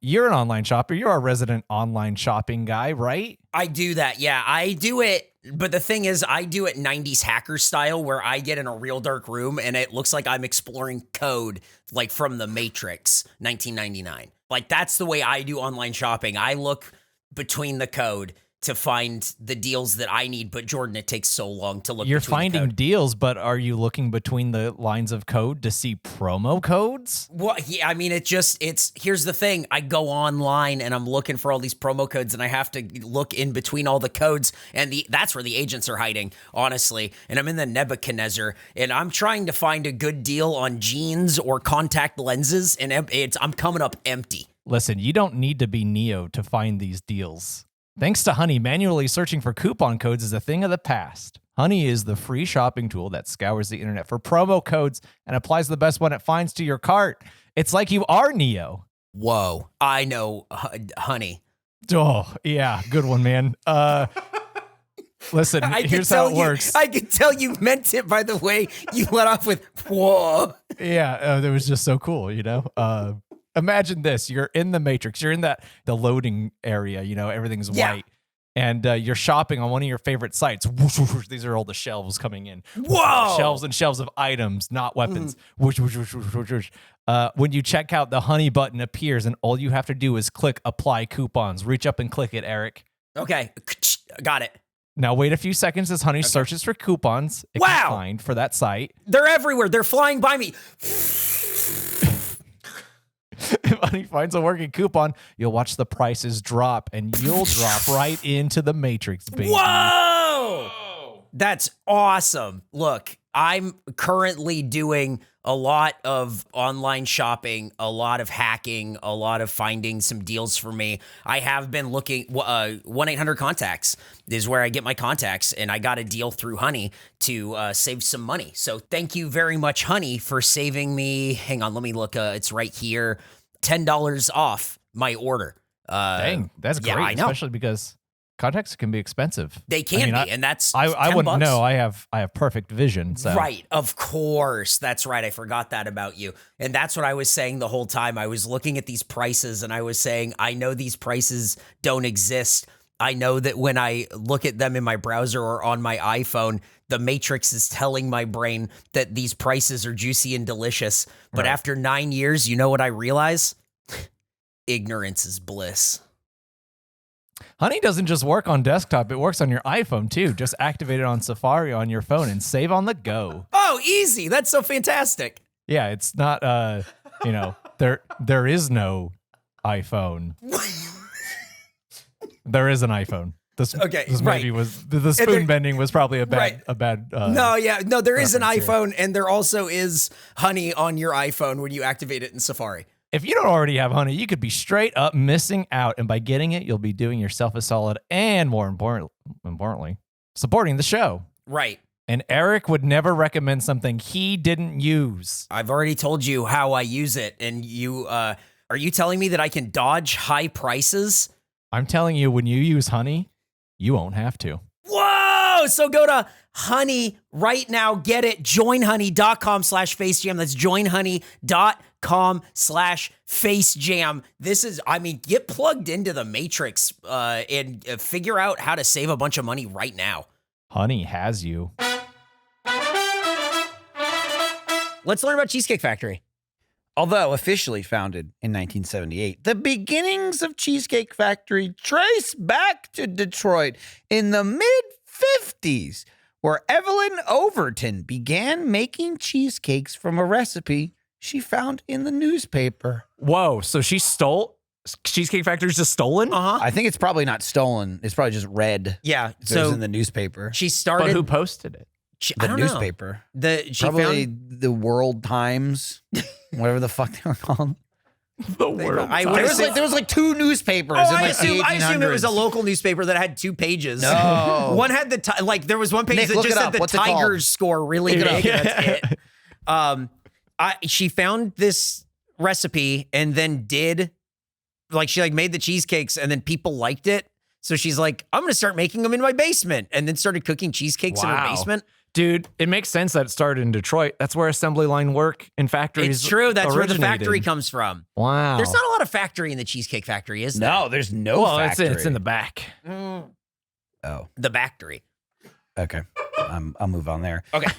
You're an online shopper. You're our resident online shopping guy, right? I do that. Yeah, I do it. But the thing is, I do it 90s hacker style where I get in a real dark room and it looks like I'm exploring code like from the Matrix 1999. Like that's the way I do online shopping. I look between the code to find the deals that I need. But Jordan, it takes so long to look. You're finding deals, but are you looking between the lines of code to see promo codes? Well, yeah, I mean, here's the thing. I go online and I'm looking for all these promo codes and I have to look in between all the codes and that's where the agents are hiding, honestly. And I'm in the Nebuchadnezzar and I'm trying to find a good deal on jeans or contact lenses and I'm coming up empty. Listen, you don't need to be Neo to find these deals. Thanks to Honey, manually searching for coupon codes is a thing of the past. Honey is the free shopping tool that scours the internet for promo codes and applies the best one it finds to your cart. It's like you are Neo. Whoa, I know Honey. Oh, yeah, good one, man. Listen, here's how it works. I could tell you meant it by the way you let off with, whoa. Yeah, that was just so cool, you know? Imagine this. You're in the Matrix. You're in the loading area. You know, everything's white. And you're shopping on one of your favorite sites. Whoosh, whoosh, whoosh. These are all the shelves coming in. Whoa! Shelves and shelves of items, not weapons. Whoosh, whoosh, whoosh, whoosh, whoosh, whoosh. When you check out, the Honey button appears, and all you have to do is click Apply Coupons. Reach up and click it, Eric. Okay. Got it. Now wait a few seconds as Honey searches for coupons it can find for that site. They're everywhere. They're flying by me. If Honey finds a working coupon, you'll watch the prices drop and you'll drop right into the Matrix, baby. Whoa! That's awesome. Look, I'm currently doing a lot of online shopping, a lot of hacking, a lot of finding some deals for me. I have been looking, 1-800-CONTACTS is where I get my contacts, and I got a deal through Honey to save some money. So thank you very much, Honey, for saving me. Hang on, let me look. It's right here. $10 off my order. Dang, that's great, I know. Especially because contacts can be expensive. They can be, and that's I wouldn't $10. know. I have perfect vision. So. Right, of course. That's right. I forgot that about you. And that's what I was saying the whole time. I was looking at these prices and I was saying, I know these prices don't exist. I know that when I look at them in my browser or on my iPhone, the Matrix is telling my brain that these prices are juicy and delicious. But after 9 years, you know what I realize? Ignorance is bliss. Honey doesn't just work on desktop. It works on your iPhone too. Just activate it on Safari on your phone and save on the go. Oh, easy. That's so fantastic. Yeah, it's not, there is no iPhone. There is an iPhone. This maybe was the spoon bending was probably a bad there is an iPhone and there also is Honey on your iPhone when you activate it in Safari. If you don't already have Honey, you could be straight up missing out, and by getting it, you'll be doing yourself a solid and more importantly, supporting the show. Right. And Eric would never recommend something he didn't use. I've already told you how I use it, and you are you telling me that I can dodge high prices? I'm telling you, when you use honey, you won't have to. Whoa! So go to Honey right now. Get it. Joinhoney.com/FaceJam. That's joinhoney.com/FaceJam. This is, get plugged into the Matrix and figure out how to save a bunch of money right now. Honey has you. Let's learn about Cheesecake Factory. Although officially founded in 1978, the beginnings of Cheesecake Factory trace back to Detroit in the mid-50s, where Evelyn Overton began making cheesecakes from a recipe she found in the newspaper. Whoa, so she stole? Cheesecake Factory's just stolen? Uh-huh. I think it's probably not stolen. It's probably just read. Yeah. It was So in the newspaper. she started. But who posted it? I The don't newspaper. know. She Probably found. the World Times, whatever the fuck they were called. The world. I There would was assume- like two newspapers in I like assume the 1800s. it was a local newspaper that had 2 pages. No. One had there was one page Nick, that look just it said up. the What's it called? Tigers score really Look it big. up. And that's it. She found this recipe and then did she made the cheesecakes and then people liked it. So she's like, I'm going to start making them in my basement, and then started cooking cheesecakes in her basement. Dude, it makes sense that it started in Detroit. That's where assembly line work in factories It's true. That's where the originated. factory comes from. Wow. There's not a lot of factory in the Cheesecake Factory, is there? No, there's no factory. it's in the back. Oh, The factory. okay. I'll move on there. Okay.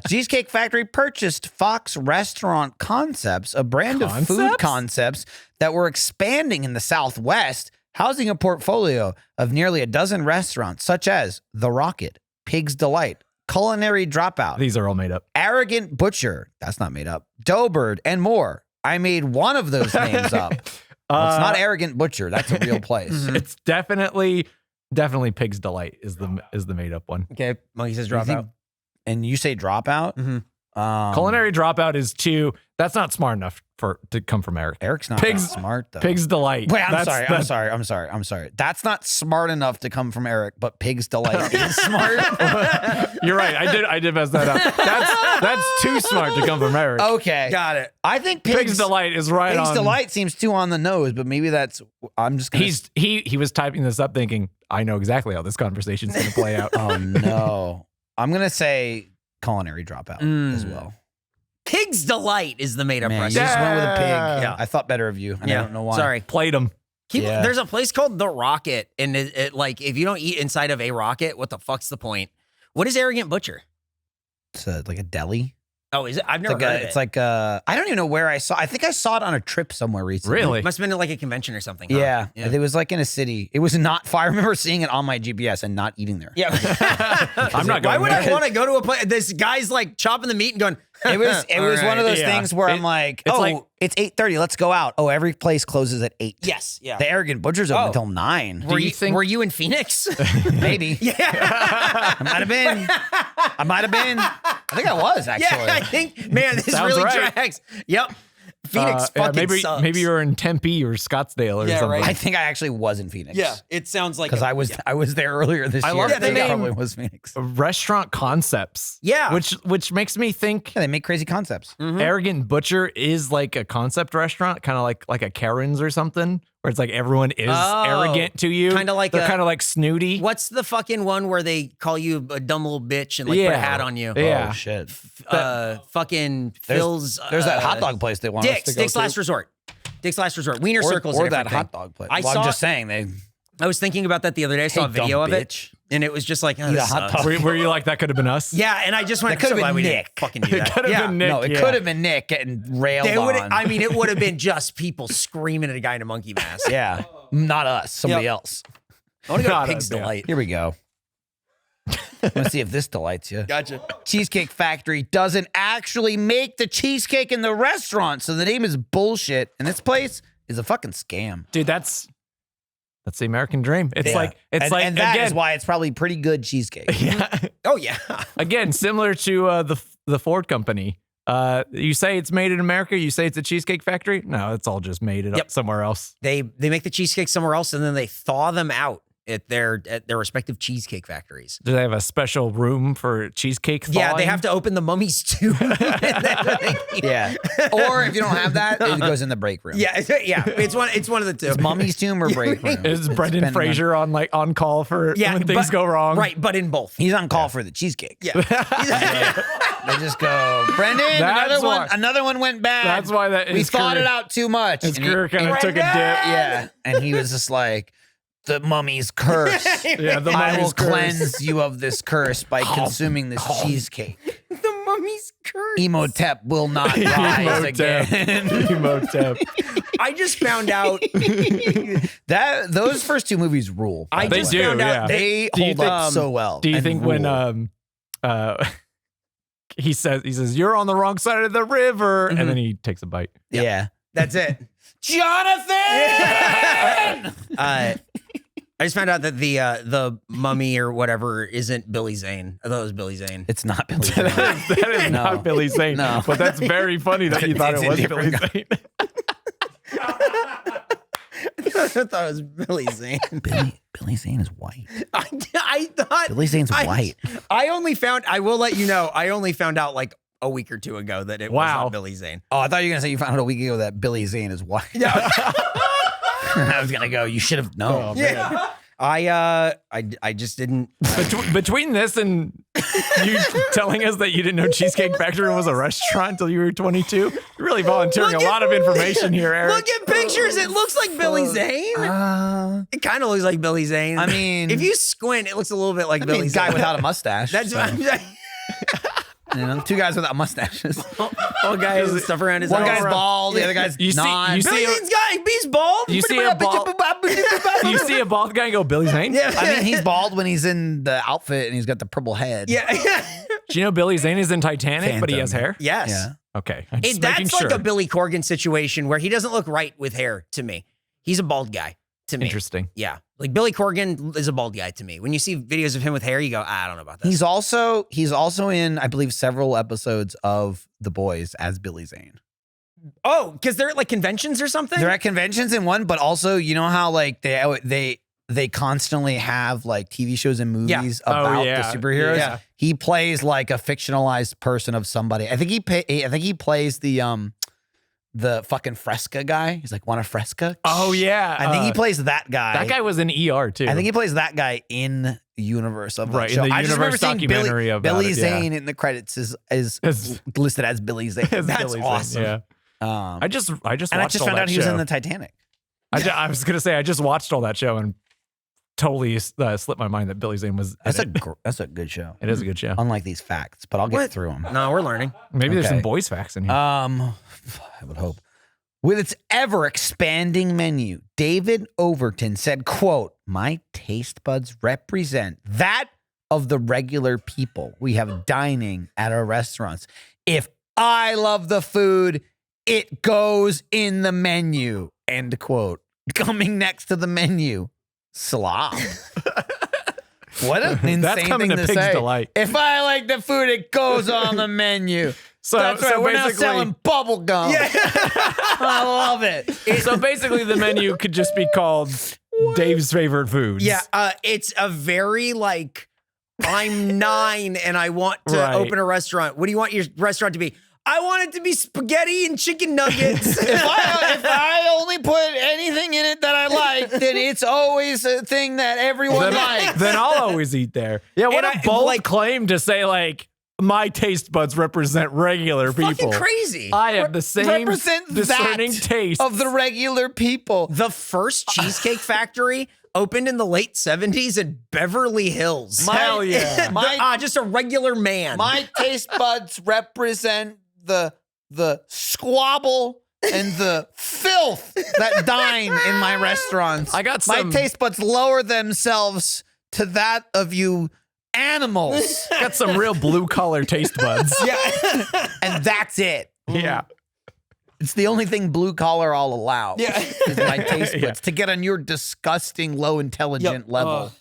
Cheesecake Factory purchased Fox Restaurant Concepts, a brand of food Concepts? concepts that were expanding in the Southwest, housing a portfolio of nearly a dozen restaurants such as The Rocket, Pig's Delight, Culinary Dropout, These are all made up. Arrogant Butcher, that's not made up, Doughbird, and more. I made one of those names up. Well, it's not Arrogant Butcher. That's a real place. It's definitely Pig's Delight is the made up one. Okay. Monkey says You drop think- out. And you say Dropout? Mhm. Culinary Dropout is too. That's not smart enough to come from Eric. Eric's not Pig's- that smart, though. Pig's Delight. Wait, I'm That's- sorry. That's not smart enough to come from Eric, but Pig's Delight is smart. You're right. I did mess that up. That's too smart to come from Eric. Okay. Got it. I think Pig's Delight is right Pig's on. Delight seems too on the nose, but maybe that's, I'm just going to. He was typing this up thinking, I know exactly how this conversation's going to play out. Oh, no. I'm going to say Culinary Dropout as well. Pig's Delight is the made-up Man, you recipe. just went with a pig. Yeah. I thought better of you, and I don't know why. Sorry. Played him. Yeah. There's a place called The Rocket, and it if you don't eat inside of a rocket, what the fuck's the point? What is Arrogant Butcher? It's like a deli. Oh, is it? I've never heard of it. It's like I don't even know where I saw. I think I saw it on a trip somewhere recently. Really? Must have been at like a convention or something. Huh? Yeah. It was like in a city. It was not far. I remember seeing it on my GPS and not eating there. Yeah. I'm not Why going would there. I want to go to a place? This guy's like chopping the meat and going. It was one of those Yeah. things where I'm like, it's oh, like- it's 8:30. Let's go out. Oh, every place closes at 8. Yes. Yeah. The Arrogant Butcher's open Oh. until 9. Were you in Phoenix? Maybe. Yeah. I might have been. I think I was actually. Yeah. I think. Man, this Sounds really right. tracks. Yep. Phoenix fucking sucks. maybe you're in Tempe or Scottsdale or Yeah, something. right. I think I actually was in Phoenix. Yeah. It sounds like Because I was there earlier this I year. love I the think it name. probably was Phoenix. Restaurant concepts. Yeah. Which makes me think Yeah, they make crazy concepts. Arrogant Butcher is like a concept restaurant, kind of like a Karen's or something, where it's like everyone is arrogant to you. Kinda like they're a- kind of like snooty. What's the fucking one where they call you a dumb little bitch and like put a hat on you? Yeah. Oh shit. Fucking There's- Phil's. There's that hot dog place they want us to go Dick's to. Last Resort. Dick's Last Resort. Wiener Circle's or a that different hot thing. dog place. I Well, saw- I'm just saying they. I was thinking about that the other day. I saw a Hey, video dumb of it, bitch. and it was just like, oh, Eat a this hot sucks. dog. Were you like that could have been us? Yeah, and I just went. That could have so glad been we didn't Nick. fucking do It that. could have Yeah. been Nick. No, it yeah. could have been Nick getting railed They would. on. I mean, it would have been just people screaming at a guy in a monkey mask. Yeah, not us. Somebody else. I want to go Not to Pig's us, yeah. Delight. Here we go. Let's see if this delights you. Gotcha. Cheesecake Factory doesn't actually make the cheesecake in the restaurant, so the name is bullshit. And this place is a fucking scam. Dude, that's the American dream. It's Yeah. like it's and, like and that again, is why it's probably pretty good cheesecake. yeah. Oh yeah. Again, similar to the Ford company. You say it's made in America. You say it's a cheesecake factory. No, it's all just made it up somewhere else. They make the cheesecake somewhere else, and then they thaw them out at their respective cheesecake factories. Do they have a special room for cheesecake thawing? Yeah, they have to open the mummy's tomb. Yeah. Or if you don't have that, it goes in the break room. Yeah. It's one of the two. It's mummy's tomb or break room. Is Brendan Fraser on call for when things go wrong? Right, but in both. He's on call for the cheesecake. Yeah. They just go, Brendan, another one went bad. That's why we thought it out too much. His career kind of took a dip. Yeah. And he was just like, the mummy's curse. Yeah, the I will mummy's curse. cleanse you of this curse by consuming this cheesecake. The mummy's curse. Emotep will not rise again. Emotep. I just found out that those first two movies rule. I They just do, found out yeah. They hold up so well. Do you and think rule. when he says you're on the wrong side of the river, and then he takes a bite? Yeah. that's it. Jonathan! I just found out that the mummy or whatever isn't Billy Zane. I thought it was Billy Zane. It's not Billy Zane. that is No. not Billy Zane. No. But that's very funny that you thought It's it a was different Billy Zane. I thought it was Billy Zane. Billy Zane is white. I thought Billy Zane's white. I will let you know, I only found out like a week or two ago that it was not Billy Zane. Oh, I thought you were gonna say you found out a week ago that Billy Zane is white. Yeah. I was gonna go. You should have known. Yeah. I just didn't. Between this and you telling us that you didn't know Cheesecake Factory was a restaurant until you were 22, you're really volunteering a lot of information here, Eric. Look at pictures. It looks like Billy Zane. It kind of looks like Billy Zane. I mean, if you squint, it looks a little bit like Billy Zane. Guy without a mustache. That's so, what I'm saying. two guys without mustaches. One guy has stuff around his One eyes. guy's bald, the other guy's not. Billy Zane's guy, he's bald. You see a bald guy and go, Billy Zane? Yeah. I mean, he's bald when he's in the outfit and he's got the purple head. Yeah. Do you know Billy Zane is in Titanic, but he has hair? Yes. Yeah. Okay. I'm just making That's sure. like a Billy Corgan situation where he doesn't look right with hair to me. He's a bald guy to me. Interesting. Yeah. Like Billy Corgan is a bald guy to me. When you see videos of him with hair, you go, I don't know about that. He's also in, I believe, several episodes of The Boys as Billy Zane. Oh, because they're at like conventions or something? They're at conventions in one, but also, you know how like they constantly have like TV shows and movies about the superheroes. Yeah. He plays like a fictionalized person of somebody. I think he plays the fucking Fresca guy. He's like, want a Fresca? Oh, yeah. I think he plays that guy. That guy was in ER, too. I think he plays that guy in the universe of Right, that show. in the I just remember universe seeing documentary about Billy it, yeah. Zane in the credits is As- listed as Billy Zane. As That's Billy Zane, awesome. Yeah. I just watched And I just all found that out he was show. in the Titanic. I was gonna say I just watched all that show and totally slipped my mind that Billy Zane was. That's a good show. It is a good show. Unlike these facts, but I'll get through them. No, we're learning. Maybe there's Okay. some boys facts in here. I would hope. With its ever expanding menu, David Overton said, quote, "My taste buds represent that of the regular people we have dining at our restaurants. If I love the food, it goes in the menu," end quote. Coming next to the menu, slop. What an insane That's coming thing to to Pig's say. Delight. If I like the food, it goes on the menu. That's right. We're now basically- selling bubble gum. Yeah. I love it. So basically, the menu could just be called Dave's favorite foods. Yeah, it's a very like, I'm 9 and I want to Right. open a restaurant. What do you want your restaurant to be? I want it to be spaghetti and chicken nuggets. If I only put anything in it that I like, then it's always a thing that everyone likes. Then I'll always eat there. Yeah, what And a bold like- claim to say, like, my taste buds represent regular people. Fucking crazy. I have the same Represent discerning that taste of the regular people. The first Cheesecake Factory opened in the late 70s in Beverly Hills. Hell yeah. Just a regular man. My taste buds represent the squabble and the filth that dine in my restaurants. I got my some- taste buds lower themselves to that of you animals. Got some real blue collar taste buds. Yeah. And that's it. Yeah. It's the only thing blue collar I'll allow. Yeah. Is my taste buds Yeah. to get on your disgusting low intelligent level.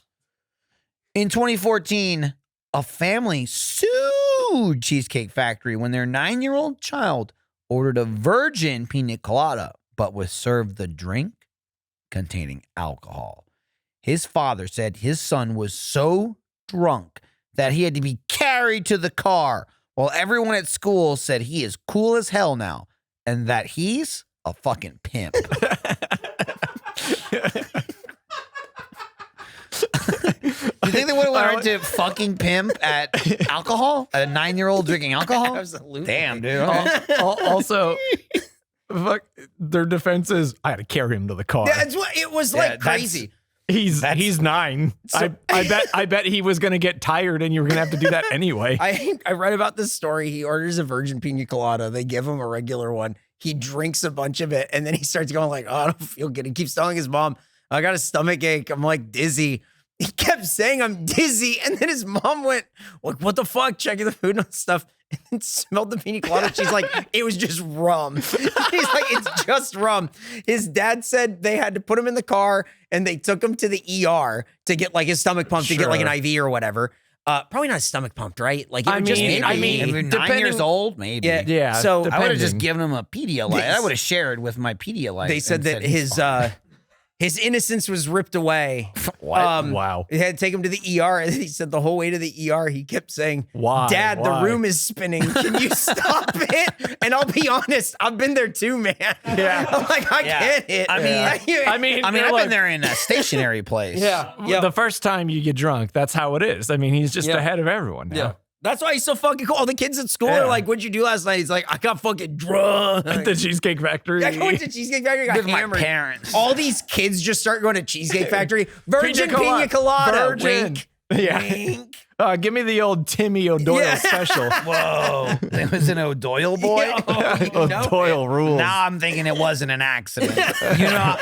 In 2014, a family sued Cheesecake Factory when their 9-year-old child ordered a virgin pina colada, but was served the drink containing alcohol. his father said his son was so drunk that he had to be carried to the car, while everyone at school said he is cool as hell now and that he's a fucking pimp. You think they would have learned to fucking pimp at alcohol? A 9-year-old drinking alcohol? Absolutely. Damn, dude. Also, fuck, their defense is, I had to carry him to the car. That's what it was like crazy. He's 9. So, I bet he was gonna get tired and you were gonna have to do that anyway. I read about this story. He orders a virgin pina colada. They give him a regular one. He drinks a bunch of it and then he starts going like, oh, I don't feel good. He keeps telling his mom, I got a stomach ache. I'm like dizzy. He kept saying I'm dizzy. And then his mom went, like, what the fuck? Checking the food and stuff. And then smelled the pina colada. She's like, it was just rum. He's like, it's just rum. His dad said they had to put him in the car and they took him to the ER to get like his stomach pumped to get like an IV or whatever. Probably not a stomach pumped, right? Like, I mean, 9 years old, maybe. Yeah. So I would have just given him a Pedialyte. I would have shared with my Pedialyte. They said that his innocence was ripped away. What? Wow. They had to take him to the ER, and he said the whole way to the ER, he kept saying, Why? Dad, the room is spinning. Can you stop it? And I'll be honest, I've been there too, man. Yeah. I'm like, I get it. I mean, I've been there in a stationary place. Yeah. The first time you get drunk, that's how it is. I mean, he's just ahead of everyone now. Yeah. That's why he's so fucking cool. All the kids at school are like, what'd you do last night? He's like, I got fucking drunk. At the Cheesecake Factory. I went to Cheesecake Factory, got With my hammered. parents. All these kids just start going to Cheesecake Factory. Virgin pina colada. Virgin. Wink. Yeah. Wink. Give me the old Timmy O'Doyle special. Whoa. It was an O'Doyle boy? O'Doyle rules. Now I'm thinking it wasn't an accident.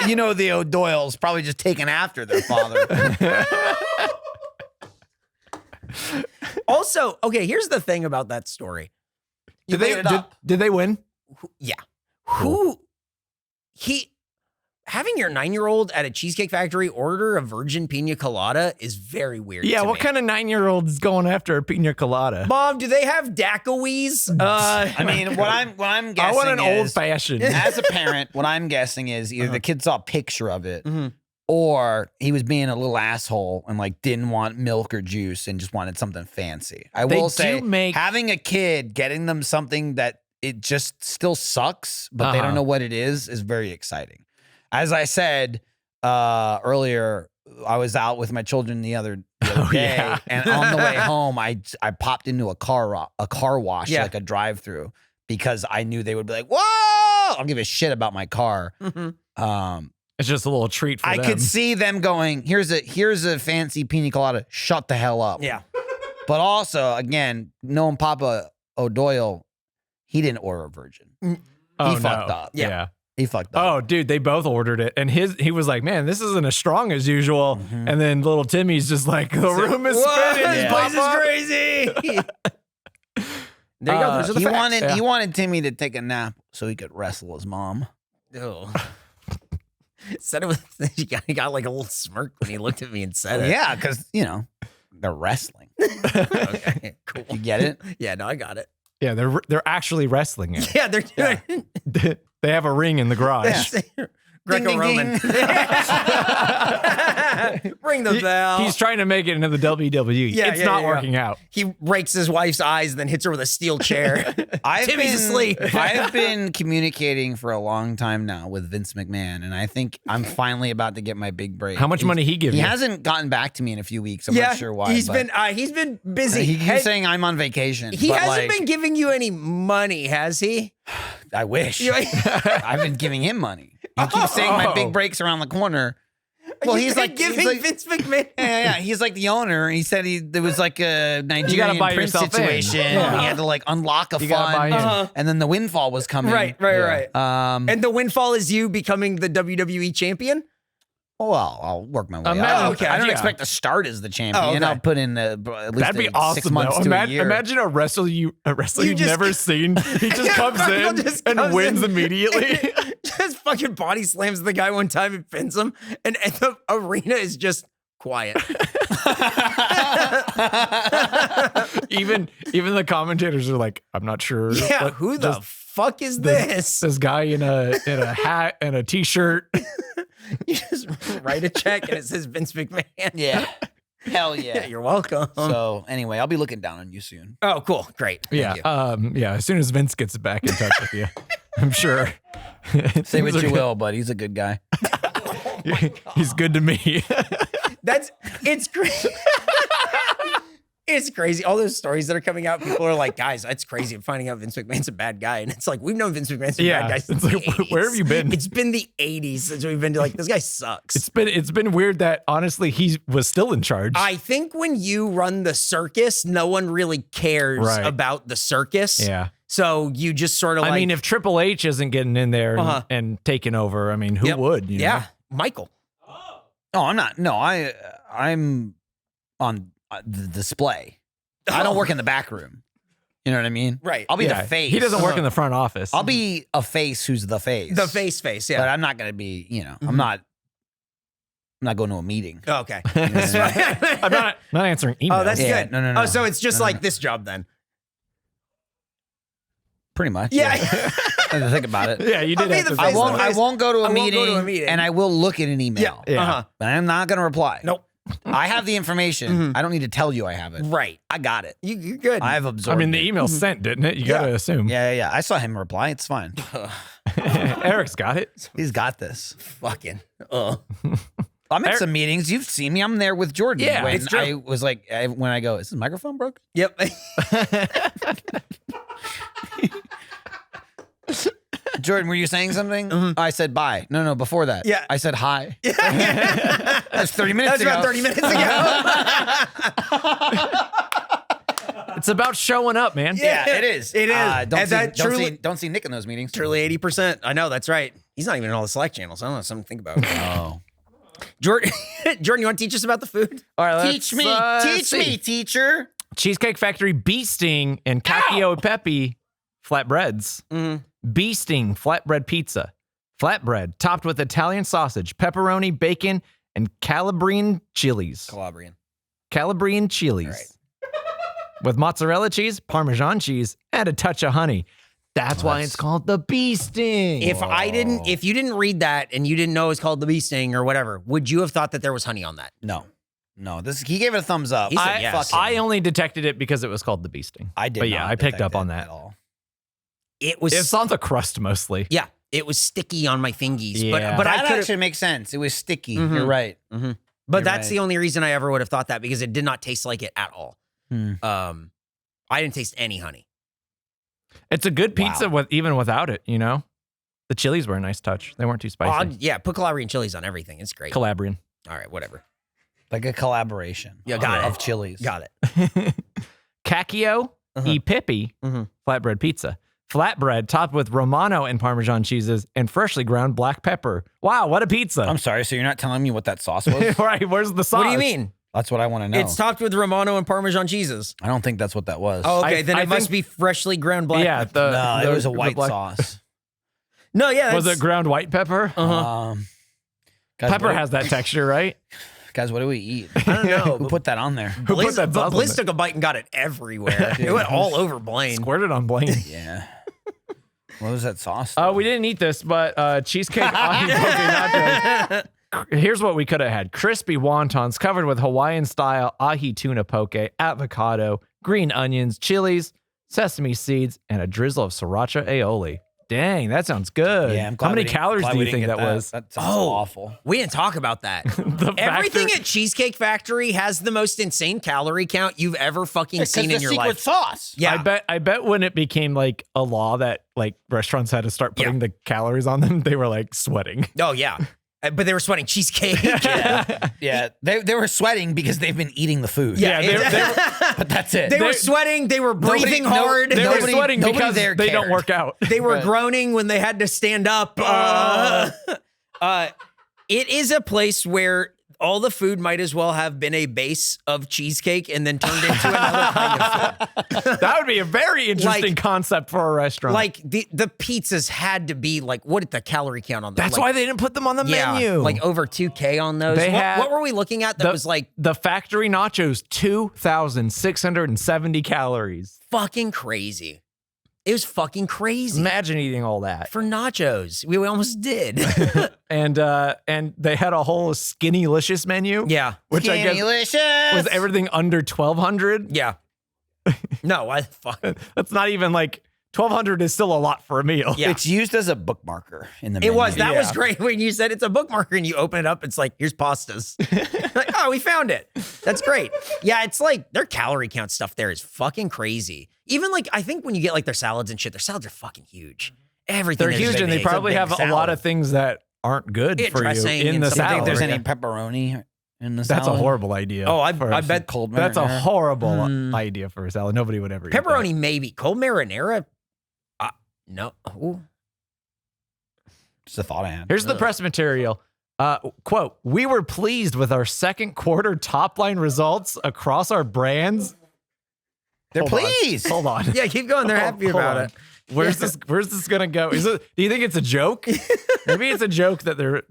You know the O'Doyles probably just taken after their father. Also, okay, here's the thing about that story. Did they win? Yeah. Having your 9-year-old at a Cheesecake Factory order a virgin pina colada is very weird. Yeah, to what me. kind of 9-year-old is going after a pina colada? Mom, do they have daiquiris? I mean, what I'm guessing I want an is, old fashioned. as a parent, what I'm guessing is either the kid saw a picture of it, or he was being a little asshole and like didn't want milk or juice and just wanted something fancy. I will say, having a kid, getting them something that it just still sucks, but they don't know what it is very exciting. As I said earlier, I was out with my children the other day, and on the way home, I popped into a car wash, like a drive-through, because I knew they would be like, "Whoa!" I don't give a shit about my car. It's just a little treat for them. I could see them going, "Here's a fancy pina colada. Shut the hell up." Yeah. But also, again, knowing Papa O'Doyle, he didn't order a virgin. He fucked up. Yeah. He fucked up. Oh, dude, they both ordered it. And he was like, man, this isn't as strong as usual. And then little Timmy's just like, the room is spinning. This place is crazy. There you go. Those are the facts. He wanted Timmy to take a nap so he could wrestle his mom. Oh. Said it with, he got like a little smirk when he looked at me and said it. Yeah, because, they're wrestling. Okay, cool. You get it? Yeah, no, I got it. Yeah, they're actually wrestling it. Yeah, they're doing They have a ring in the garage. Yeah. Greco-Roman. Ring the bell. He's trying to make it into the WWE. It's not working out. He rakes his wife's eyes and then hits her with a steel chair. Timmy's asleep. I have been communicating for a long time now with Vince McMahon, and I think I'm finally about to get my big break. How much money he give you? He hasn't gotten back to me in a few weeks. I'm not sure why. He's been busy. He's saying I'm on vacation. He hasn't been giving you any money, has he? I wish. I've been giving him money. He keeps saying my big break's around the corner. Well, he's like giving Vince McMahon. Yeah. He's like the owner. He said there was like a Nigerian prince situation. He had to like unlock a fund, and then the windfall was coming. Right. And the windfall is you becoming the WWE champion. Well, I'll work my way up. I don't expect to start as the champion. I'll put in at least that'd be awesome, 6 months to a year. Imagine a wrestler you've never seen. He just comes in and wins immediately. Just fucking body slams the guy one time and pins him, and the arena is just quiet. even the commentators are like, I'm not sure. Yeah, who the fuck is this? This guy in a hat and a t-shirt. You just write a check and it says Vince McMahon. Yeah. Hell yeah. You're welcome. So anyway, I'll be looking down on you soon. Oh, cool. Great. Thank you. As soon as Vince gets back in touch with you, I'm sure. Say what you will, but he's a good guy. He's good to me. It's crazy. It's crazy. All those stories that are coming out, people are like, guys, that's crazy. I'm finding out Vince McMahon's a bad guy. And it's like, we've known Vince McMahon's a bad guy since the 80s. Where have you been? It's been the 80s since we've been like, this guy sucks. It's been weird that honestly he was still in charge. I think when you run the circus, no one really cares about the circus. Yeah. So you just sort of I mean, if Triple H isn't getting in there and taking over, I mean, who would? You know? Michael. Oh, I'm not. No, I'm on the display. I don't work in the back room. You know what I mean? Right. I'll be the face. He doesn't work in the front office. I'll be a face who's the face. The face, yeah. But I'm not going to be, I'm not going to a meeting. Oh, okay. I'm not answering emails. Oh, that's good. No. Oh, so it's just like this job then. Pretty much. Yeah. I had to think about it. Yeah, you did. I won't go to a meeting, and I will look at an email. Yeah. But I'm not going to reply. Nope. I have the information. I don't need to tell you I have it. Right. I got it. You're good. I've absorbed I mean, the email sent, didn't it? You got to assume. Yeah. I saw him reply. It's fine. Eric's got it. He's got this. Fucking. I'm at some meetings. You've seen me. I'm there with Jordan. Yeah, when it's true. I was like, when I go, is this microphone broke? Yep. Jordan, were you saying something? I said bye. No, before that. Yeah. I said hi. That's 30 minutes ago. That's about 30 minutes ago. It's about showing up, man. Yeah, it is. It is. Don't see Nick in those meetings. Truly 80%. I know, that's right. He's not even in all the Slack channels. I don't know, something to think about. Oh. Jordan, you want to teach us about the food? All right, Teach me, teacher. Cheesecake Factory Bee Sting and Cacio Pepe Flatbreads. Bee Sting flatbread pizza. Flatbread topped with Italian sausage, pepperoni, bacon, and Calabrian chilies. Calabrian chilies. Right. With mozzarella cheese, Parmesan cheese, and a touch of honey. That's why it's called the Bee Sting. If you didn't read that and you didn't know it was called the Bee Sting or whatever, would you have thought that there was honey on that? No. He gave it a thumbs up. He said yes. I only detected it because it was called the Bee Sting. I did. But yeah, I picked up on that. At all. It's on the crust mostly. Yeah, it was sticky on my fingies. Yeah. But that actually makes sense. It was sticky. You're right. But that's the only reason I ever would have thought that, because it did not taste like it at all. I didn't taste any honey. It's a good pizza even without it, you know? The chilies were a nice touch. They weren't too spicy. Yeah, put Calabrian chilies on everything. It's great. Calabrian. All right, whatever. Like a collaboration. Yeah, got it. Of chilies. Got it. Cacio e Pepe flatbread pizza. Flatbread topped with Romano and Parmesan cheeses and freshly ground black pepper. Wow, what a pizza. I'm sorry, so you're not telling me what that sauce was? Right, where's the sauce? What do you mean? That's what I want to know. It's topped with Romano and Parmesan cheeses. I don't think that's what that was. Oh, okay. Then I it must be freshly ground black pepper. No, it was a white sauce. No, yeah. Was it ground white pepper? Pepper has that texture, right? Guys, what do we eat? I don't know. Who put that on there? Who put that sauce on Blizz it? took a bite and got it everywhere. It went all over Blaine. Squirted on Blaine. Yeah. What was that sauce? We didn't eat this, but cheesecake ahi poke nachos. Here's what we could have had. Crispy wontons covered with Hawaiian-style ahi tuna poke, avocado, green onions, chilies, sesame seeds, and a drizzle of sriracha aioli. Dang, that sounds good. Yeah, I'm glad How many calories do you think that was? That sounds awful. We didn't talk about that. Everything at Cheesecake Factory has the most insane calorie count you've ever fucking seen in your life. Sauce. Yeah. I bet when it became like a law that like restaurants had to start putting the calories on them, they were like sweating. Oh, yeah. But they were sweating cheesecake. Yeah. They were sweating because they've been eating the food. Yeah, they were, but that's it. They were sweting. They were breathing hard. They were Nobody- sweating nobody because there they don't cared. work out. They were groaning when they had to stand up. It is a place where all the food might as well have been a base of cheesecake and then turned into another kind of food. That would be a very interesting concept for a restaurant. Like the pizzas had to be like, what did the calorie count on them? That's like, why they didn't put them on the menu. like over 2K on those. What were we looking at that was like the factory nachos, 2,670 calories. fucking crazy. It was fucking crazy. Imagine eating all that for nachos. We almost did. and they had a whole Skinny-licious menu. Yeah. Which I guess was everything under 1,200. Yeah. No, that's not even like 1,200 is still a lot for a meal. Yeah. It's used as a bookmarker in the menu. It was. That was great when you said it's a bookmarker and you open it up. It's like, here's pastas. Like, oh, we found it. That's great. Yeah, it's like their calorie count stuff there is fucking crazy. Even like, I think when you get like their salads and shit, their salads are fucking huge. Everything. They're huge and they probably have a lot of things that aren't good for you in the salad. I think there's any pepperoni in the salad. That's a horrible idea. Oh, I bet cold marinara. That's a horrible idea for a salad. Nobody would ever eat pepperoni, that. maybe. Cold marinara? No. Ooh. Just a thought I had. Here's the press material. Quote, we were pleased with our second quarter top line results across our brands. They're pleased. Hold on. Yeah, keep going. They're happy about it. Where's this gonna go? Do you think it's a joke? Maybe it's a joke that they're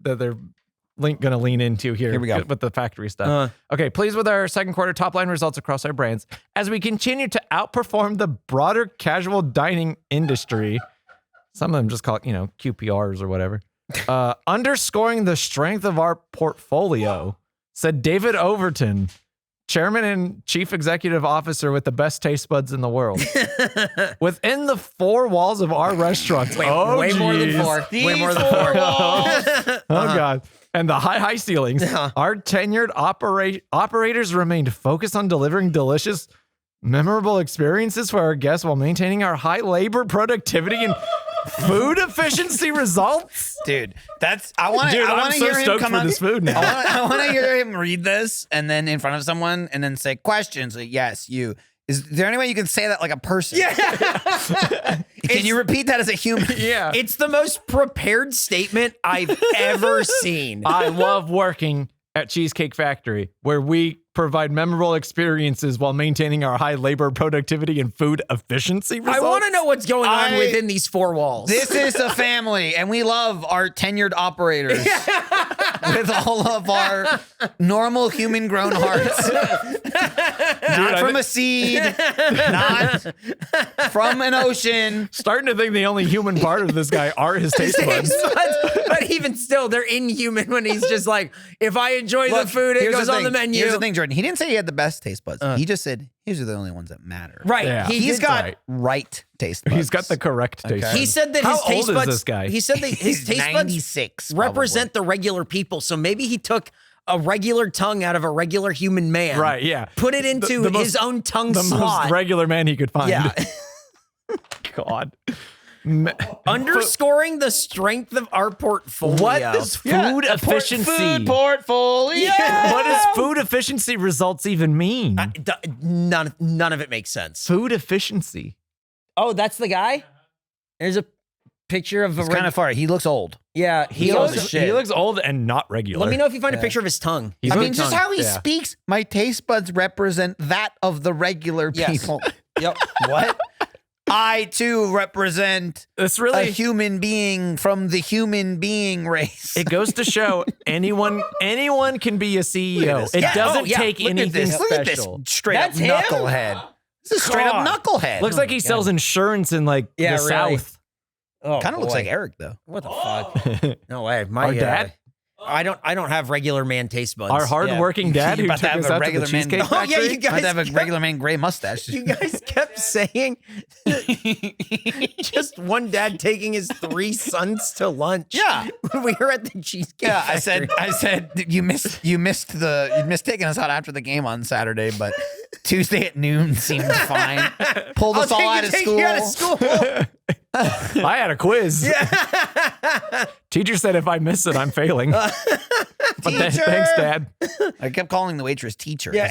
gonna lean into here. Here we go. With the factory stuff. Okay, pleased with our second quarter top line results across our brands as we continue to outperform the broader casual dining industry. Some of them just call it, QPRs or whatever. Underscoring the strength of our portfolio, said David Overton, chairman and chief executive officer with the best taste buds in the world. Within the four walls of our restaurants. Way more than four. Way more than four. Oh, God. And the high ceilings. Our tenured operators remained focused on delivering delicious, memorable experiences for our guests while maintaining our high labor productivity and food efficiency results. Dude, I want to hear him come for this food now. I want to hear him read this and then in front of someone and then say questions. Like, yes, you. Is there any way you can say that like a person? Yeah. Can you repeat that as a human? Yeah. It's the most prepared statement I've ever seen. I love working at Cheesecake Factory, where we provide memorable experiences while maintaining our high labor productivity and food efficiency results. I want to know what's going on within these four walls. This is a family, and we love our tenured operators with all of our normal human-grown hearts. Not from a seed, not from an ocean. Starting to think the only human part of this guy are his taste buds. But even still, they're inhuman when he's just like, if I enjoy the food, it goes on the menu. Here's the thing, Jordan. He didn't say he had the best taste buds. He just said, these are the only ones that matter. Right. Yeah. He's got right taste buds. He's got the correct taste buds. He said that How his taste old buds. is this guy? He said that his taste buds 96 represent the regular people. So maybe he took a regular tongue out of a regular human man. Right, yeah. Put it into his own tongue the slot. most regular man he could find. Yeah. God. Underscoring the strength of our portfolio. What is food efficiency? Food portfolio. What does food efficiency results even mean? None of it makes sense. Food efficiency. Oh, that's the guy? There's a picture of It's kind of far. He looks old. Yeah, He looks old and not regular. Let me know if you find a picture of his tongue. He's I got mean, a just tongue. how he speaks, my taste buds represent that of the regular people. Yep. What? I, too, represent It's really a human being from the human being race. It goes to show anyone can be a CEO. this. It Yeah. doesn't Oh, yeah. take Look at anything this. Look at this special. straight That's him? up knucklehead. This is straight up knucklehead. Looks like he sells insurance in like the really. South. Oh, Kind of looks boy. like Eric, though. What the fuck? No way. My Our dad? I don't have regular man taste buds. Our hardworking dad You're who about to took have us a out to the regular man. Cheesecake Oh, yeah, Factory. you guys About to have a kept- regular man gray mustache. You guys kept saying just one dad taking his 3 sons to lunch. Yeah. When we were at the Cheesecake Yeah, Factory. I said you missed taking us out after the game on Saturday, but Tuesday at noon seemed fine. Pulled us all out of school. You out of school. I had a quiz. Teacher said if I miss it, I'm failing. But thanks, Dad. I kept calling the waitress teacher. Yeah.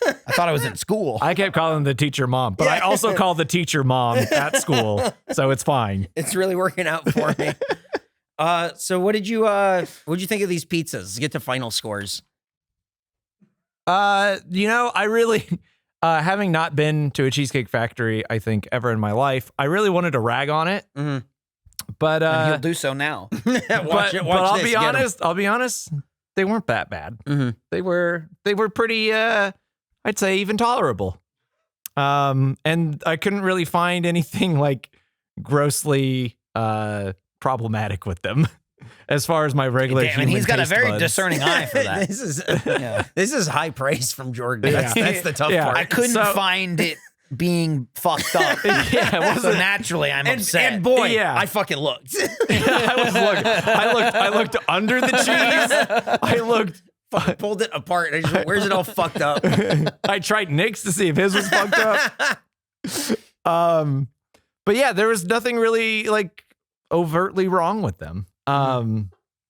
I thought I was in school. I kept calling the teacher mom, but I also called the teacher mom at school, so it's fine. It's really working out for me. So what'd you think of these pizzas? Let's get to final scores. I really, having not been to a Cheesecake Factory, I think, ever in my life, I really wanted to rag on it. Mhm. But And he'll do so now. Watch it. I'll Watch be this. honest. They weren't that bad. Mhm. They were pretty. I'd say even tolerable. And I couldn't really find anything like grossly problematic with them as far as my regular Damn, and he's got a very discerning eye for that. This is high praise from Jordan. That's the tough part. I couldn't find it being fucked up. So naturally I'm upset. And boy, I fucking looked. I looked under the cheese. I looked pulled it apart. And I just went, where's it all fucked up? I tried Nick's to see if his was fucked up. But yeah, there was nothing really like overtly wrong with them.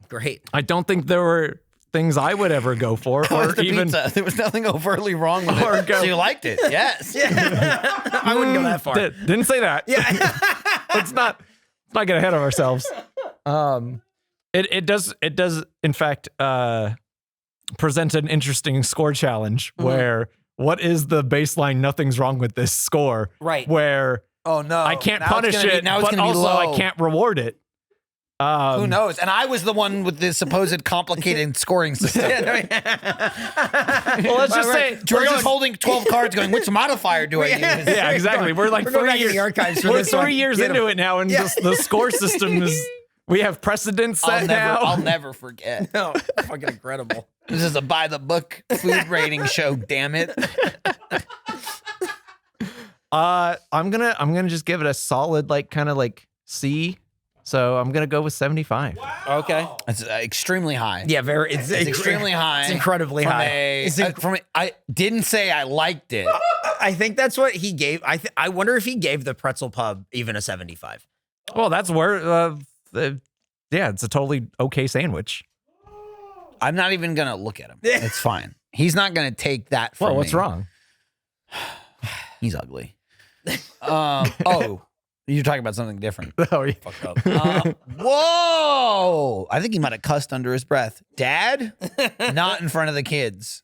Great. I don't think there were things I would ever go for, or even pizza. There was nothing overtly wrong with it. So you liked it? Yes. I wouldn't go that far. Didn't say that. Yeah. Let's not get ahead of ourselves. It does in fact present an interesting score challenge where what is the baseline nothing's wrong with this score? Right. Where oh no, I can't punish it, but also I can't reward it. Who knows? And I was the one with the supposed complicated scoring system. Well, let's just say George is holding 12 cards going, which modifier do I use? Yeah, exactly. We're like 3 years, we're 3 years into it now, and the score system is, we have precedents set now. I'll never forget. No, fucking incredible. This is a by the book food rating show, damn it. I'm gonna just give it a solid kind of C. So I'm gonna go with 75. Wow. Okay, it's extremely high. Yeah, it's extremely high. It's incredibly high. I didn't say I liked it. I think that's what he gave. I wonder if he gave the Pretzel Pub even a 75. Well, that's where it's a totally okay sandwich. I'm not even gonna look at him. It's fine. He's not gonna take that from me. Well, what's wrong? He's ugly. Oh. You're talking about something different. Oh, yeah. Fucked up. Whoa! I think he might have cussed under his breath. Dad, not in front of the kids.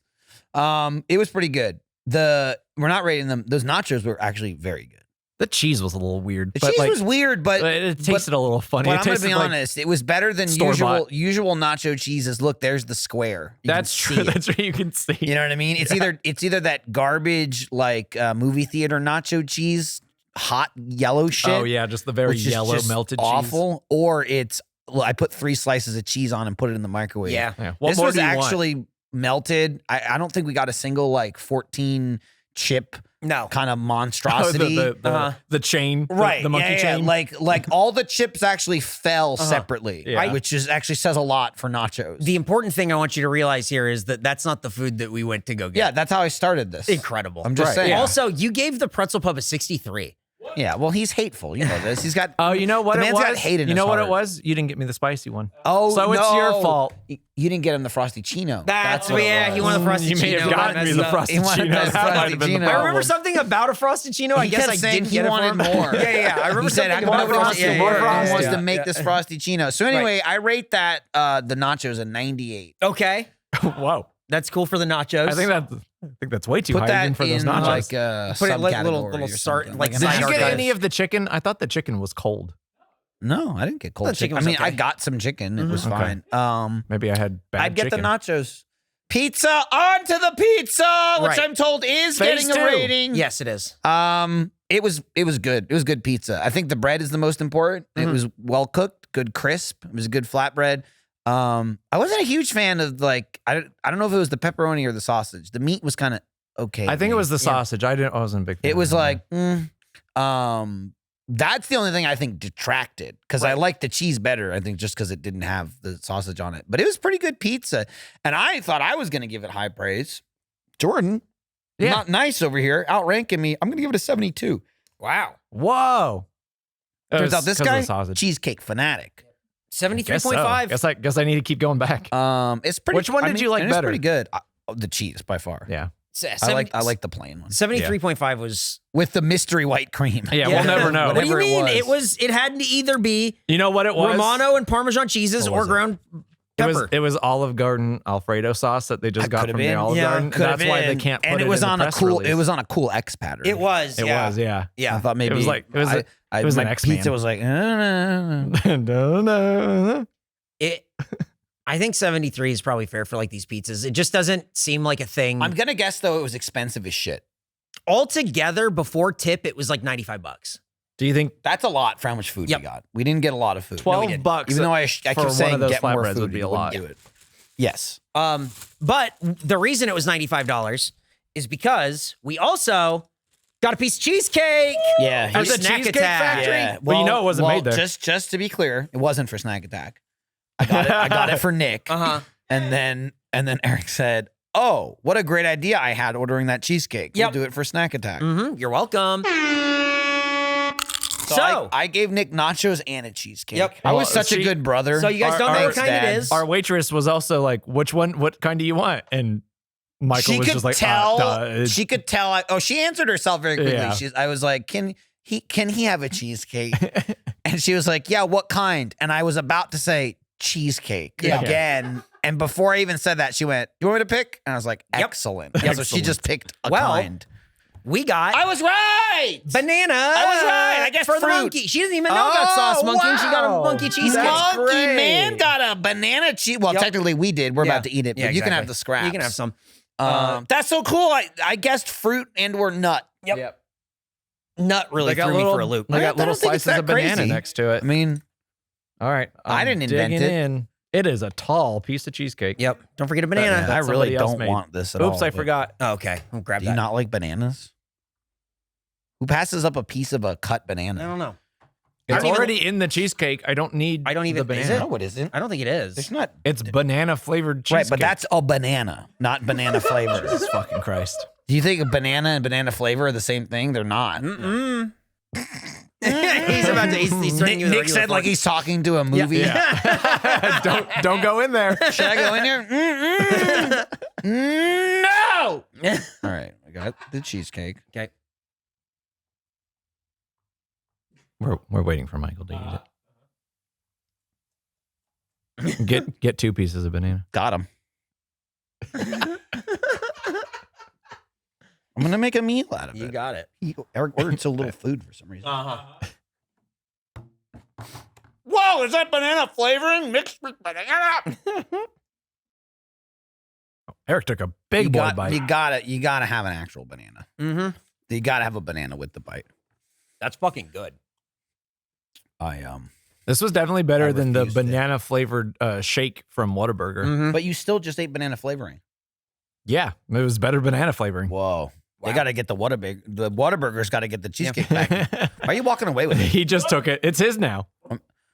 It was pretty good. We're not rating them. Those nachos were actually very good. The cheese was a little weird. The cheese was weird, but it tasted a little funny. But I'm gonna be honest, it was better than usual nacho cheeses. Look, there's the square. That's true. That's what you can see. You know what I mean? It's either that garbage movie theater nacho cheese. Hot yellow shit. Oh yeah, just the very yellow melted awful, cheese. Or it's I put 3 slices of cheese on and put it in the microwave. Yeah. This was actually melted. I don't think we got a single 14 chip kind of monstrosity. The chain, right? The monkey chain. Like all the chips actually fell separately, right? Which actually says a lot for nachos. The important thing I want you to realize here is that that's not the food that we went to go get. Yeah, that's how I started this. Incredible. I'm just saying. Yeah. Also, you gave the Pretzel Pub a 63. Yeah, well, he's hateful. You know this. He's got. Oh, you know what it was? Got hate in you know his what heart. it was? You didn't get me the spicy one. Oh, so it's your fault. You didn't get him the Frosty Chino. That's what it was. He wanted the Frosty Chino. You may have gotten me the Frosty Chino. I remember something about a Frosty Chino. I guess I didn't get it. He wanted more. Yeah. I remember he said, something about Frosty. More wants to make this Frosty Chino. So anyway, I rate that the nachos a 98. Okay. Whoa. That's cool for the nachos. I think that's way too high even for those nachos. Like a put it little start. Did you get any of the chicken? I thought the chicken was cold. No, I didn't get cold chicken. I mean, I got some chicken. It was fine. Maybe I had bad I'd get chicken. the nachos. Pizza, on to the pizza, which I'm told is getting a rating. Yes, it is. It was good. It was good pizza. I think the bread is the most important. It was well cooked, good crisp. It was a good flatbread. I wasn't a huge fan of I don't know if it was the pepperoni or the sausage. The meat was kind of okay. I think it was the sausage. I wasn't a big fan. It was that's the only thing I think detracted because I liked the cheese better. I think just because it didn't have the sausage on it, but it was pretty good pizza. And I thought I was going to give it high praise. Jordan, not nice over here, outranking me. I'm going to give it a 72. Wow. Whoa. Turns out this guy, cheesecake fanatic. 73.5. Guess I need to keep going back. It's pretty. Which one did you like better? It's pretty good. The cheese by far. Yeah. I like the plain one. 73.5 was with the mystery white cream. Yeah, we'll never know. What do you mean? It had to either be you know what it was? Romano and Parmesan cheeses or ground pepper. It was Olive Garden Alfredo sauce that they just got from the Olive Garden. That's why they can't put and it was in on the a press cool. release. It was on a cool X pattern. It was. Yeah. I thought maybe it was like it was my an X-Man. pizza was like. I think 73 is probably fair for these pizzas. It just doesn't seem like a thing. I'm gonna guess though it was expensive as shit. Altogether, before tip, it was like $95. Do you think That's a lot for how much food we got? We didn't get a lot of food. $12 Even though I kept saying those get more flatbreads food, would be a lot? Do it. Yes. But the reason it was $95 is because we also got a piece of cheesecake. Yeah. At the Snack Cheesecake Attack. Factory? Yeah. Well, you know it wasn't made there. Just to be clear, it wasn't for Snack Attack. I got it for Nick. And then Eric said, "Oh, what a great idea I had ordering that cheesecake. We'll do it for Snack Attack." You're welcome. So I gave Nick nachos and a cheesecake. Yep. I was such a good brother. So you guys don't know what kind Dad. it is. Our waitress was also like, what kind do you want? And Michael was just like, she could tell. She answered herself very quickly. Yeah. I was like, can he have a cheesecake? And she was like, yeah, what kind? And I was about to say cheesecake again. And before I even said that, she went, "You want me to pick?" And I was like, "Excellent." So she just picked a kind. We got. I was right. Banana. I was right. I guess for the fruit. monkey. She doesn't even know about sauce monkey. And she got a monkey cheesecake. Monkey man got a banana cheese. Well, technically we did. We're about to eat it, but you can have the scraps. You can have some. That's so cool. I guessed fruit and or nut. Yep. Nut really threw me for a loop. I got little slices of banana crazy. next to it. I mean, all right. I didn't invent it. It is a tall piece of cheesecake. Yep. Don't forget a banana. I really don't want this at all. Oops, I forgot. Oh, okay. I'll grab that. Do you not like bananas? Who passes up a piece of a cut banana? I don't know. It's already in the cheesecake. I don't need the banana. Is it? No, it isn't. I don't think it is. It's not. It's banana flavored cheesecake. Right, but that's a banana, not banana flavor. Jesus fucking Christ. Do you think a banana and banana flavor are the same thing? They're not. He's about to. He's Nick said like he's talking to a movie. Yeah. don't go in there. Should I go in here? No. All right, I got the cheesecake. Okay. We're waiting for Michael to eat it. Get 2 pieces of banana. Got him. I'm gonna make a meal out of it. You got it. Eric ordered so little food for some reason. Whoa! Is that banana flavoring mixed with banana? Eric took a big boy bite. You gotta have an actual banana. You gotta have a banana with the bite. That's fucking good. This was definitely better than the banana flavored shake from Whataburger. But you still just ate banana flavoring. Yeah, it was better banana flavoring. Whoa. They got to get the Whataburger. The Whataburger's got to get the cheesecake back. Why are you walking away with it? He just took it. It's his now.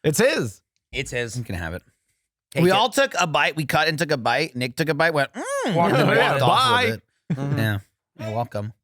It's his. It's his. You can have it. We all took a bite. We cut and took a bite. Nick took a bite, went, walked off with it. Yeah. You're welcome.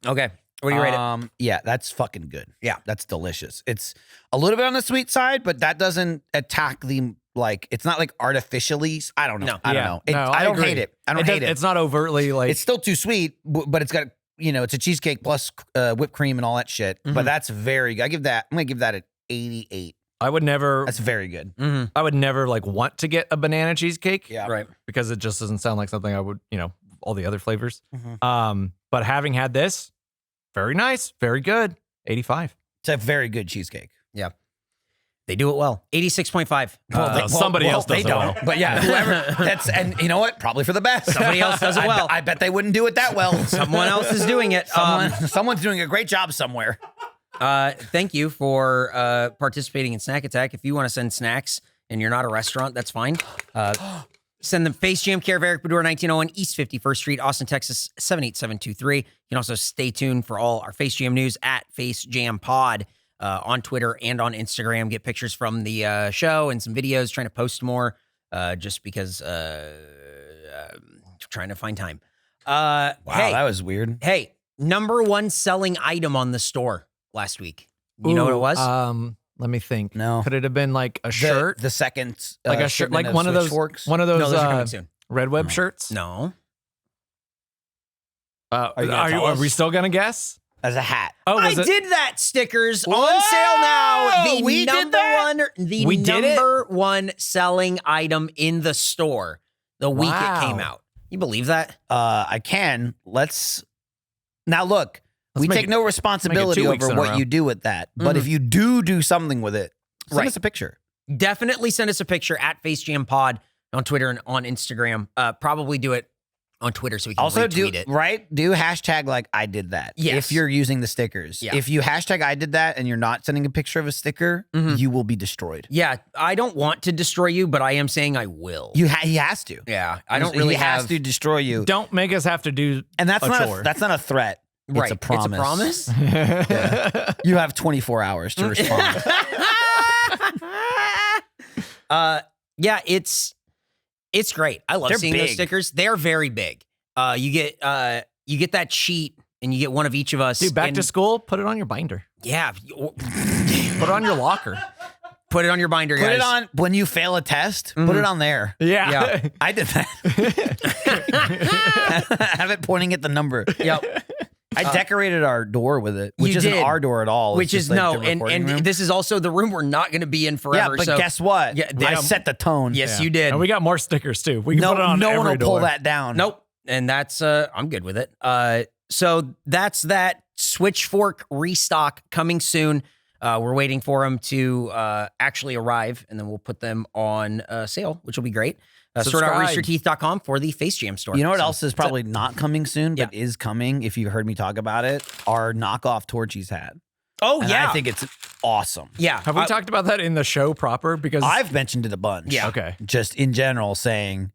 Okay. What do you rate it? Yeah, that's fucking good. Yeah. That's delicious. It's a little bit on the sweet side, but that doesn't attack the, like, it's not like artificially, I don't know. No. I don't know. I don't hate it. I don't hate it. It's not overtly like. It's still too sweet, but it's got, it's a cheesecake plus whipped cream and all that shit. But that's very good. I'm going to give that an 88. I would never. That's very good. I would never like want to get a banana cheesecake. Yeah. Right. Because it just doesn't sound like something I would, all the other flavors. But having had this, very nice, very good. 85. It's a very good cheesecake. Yeah. They do it well. 86.5. Somebody else does it well. But yeah, whoever and you know what? Probably for the best. Somebody else does it well. I bet they wouldn't do it that well. Someone else is doing it. Someone's doing a great job somewhere. Thank you for participating in Snack Attack. If you want to send snacks and you're not a restaurant, that's fine. Send them Face Jam, Care of Eric Bedour, 1901 East 51st Street, Austin, Texas, 78723. You can also stay tuned for all our Face Jam news at Face Jam Pod on Twitter and on Instagram. Get pictures from the show and some videos, trying to post more just because trying to find time. Wow, that was weird. Hey, number 1 selling item on the store last week. You know what it was? Let me think. No. Could it have been like a shirt? The second like a shirt, like one of those forks? one of those No, those are coming soon. Red Web shirts? No. Are we still gonna guess? As a hat. Oh, I did that stickers on sale now. We did that? The number one selling item in the store the week it came out. You believe that? I can. Now look. We take no responsibility 2 weeks over in a what row. you do with that. But if you do something with it, send us a picture. Definitely send us a picture at Face Jam Pod on Twitter and on Instagram. Probably do it on Twitter so we can also retweet it. Do hashtag like I did that. Yes. If you're using the stickers. Yeah. If you hashtag I did that and you're not sending a picture of a sticker, you will be destroyed. Yeah, I don't want to destroy you, but I am saying I will. He has to. Yeah, I don't really He has to destroy you. Don't make us have to do And that's a not chore. that's not a threat. Right. It's a promise. It's a promise? Yeah. You have 24 hours to respond. Yeah, it's great. I love They're seeing those big. stickers. They're very big. You get that sheet and you get one of each of us. Dude, back and- to school, put it on your binder. Yeah. Put it on your locker. Put it on your binder, Put guys. it on when you fail a test. Put it on there. Yeah. I did that. Have it pointing at the number. Yep. I decorated our door with it, which You isn't did. our door at all. It's Which just is like no, the recording and room. this is also the room we're not going to be in Yeah, forever. but so guess what? Yeah, I set the tone. yes, Yeah. you did. And we got more stickers too. We can No, put it on no every one will door. pull that down. Nope. And that's I'm good with it. So that's that Switchfork restock coming soon. We're waiting for them to actually arrive, and then we'll put them on sale, which will be great. Subscribe. Store.roosterteeth.com for the Face Jam store. You know what So, else is probably not coming soon, but is coming if you heard me talk about it? Our knockoff Torchies hat. Oh, And yeah. I think it's awesome. yeah. Have we talked about that in the show proper? Because I've mentioned it a bunch. Yeah. Okay. Just in general saying,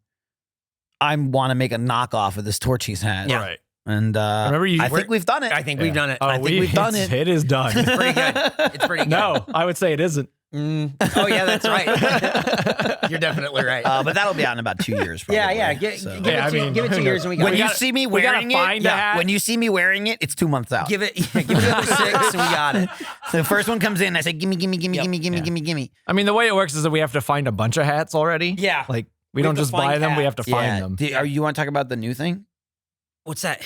I want to make a knockoff of this Torchies hat. Yeah. Right. And Remember you- I think we've done it. I think we've done it. Oh, I think we've done it. It is done. Pretty good. It's pretty good. No, I would say it isn't. Oh, yeah, that's right. You're definitely right. But that'll be out in about 2 years. Probably, yeah. So. Give it 2 years and we got When it. you see me wearing find a it, hat. when you see me wearing it, it's 2 months out. Give it another 6 and we got it. So the first one comes in, I say, gimme, gimme, gimme, gimme, gimme, gimme, gimme. I mean, the way it works is that we have to find a bunch of hats already. Yeah. Like we have don't to just buy find them; we have hats. to find them. You want to talk about the new thing? What's that?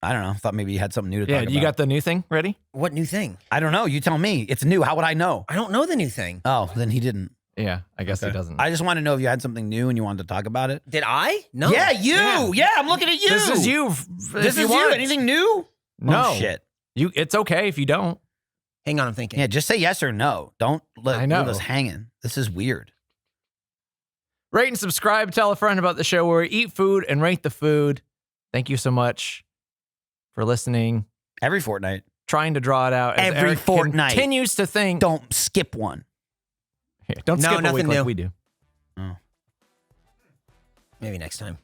I don't know. Thought maybe you had something new to Yeah, talk about. you got the new thing ready? What new thing? I don't know. You tell me. It's new. How would I know? I don't know the new thing. Oh, then he didn't. Yeah, I guess he doesn't. I just want to know if you had something new and you wanted to talk about it. Did I? No. Yeah, you. Yeah, I'm looking at you. This is you. This is you. Anything new? No. Oh, shit. It's okay if you don't. Hang on, I'm thinking. Yeah, just say yes or no. Don't I know. leave us hanging. This is weird. Rate and subscribe. Tell a friend about the show where we eat food and rate the food. Thank you so much for listening. Every fortnight. Trying to draw it out. As Every Eric fortnight. Continues to think. Don't skip one. Yeah, don't No, skip a week nothing like new. we do. Maybe next time.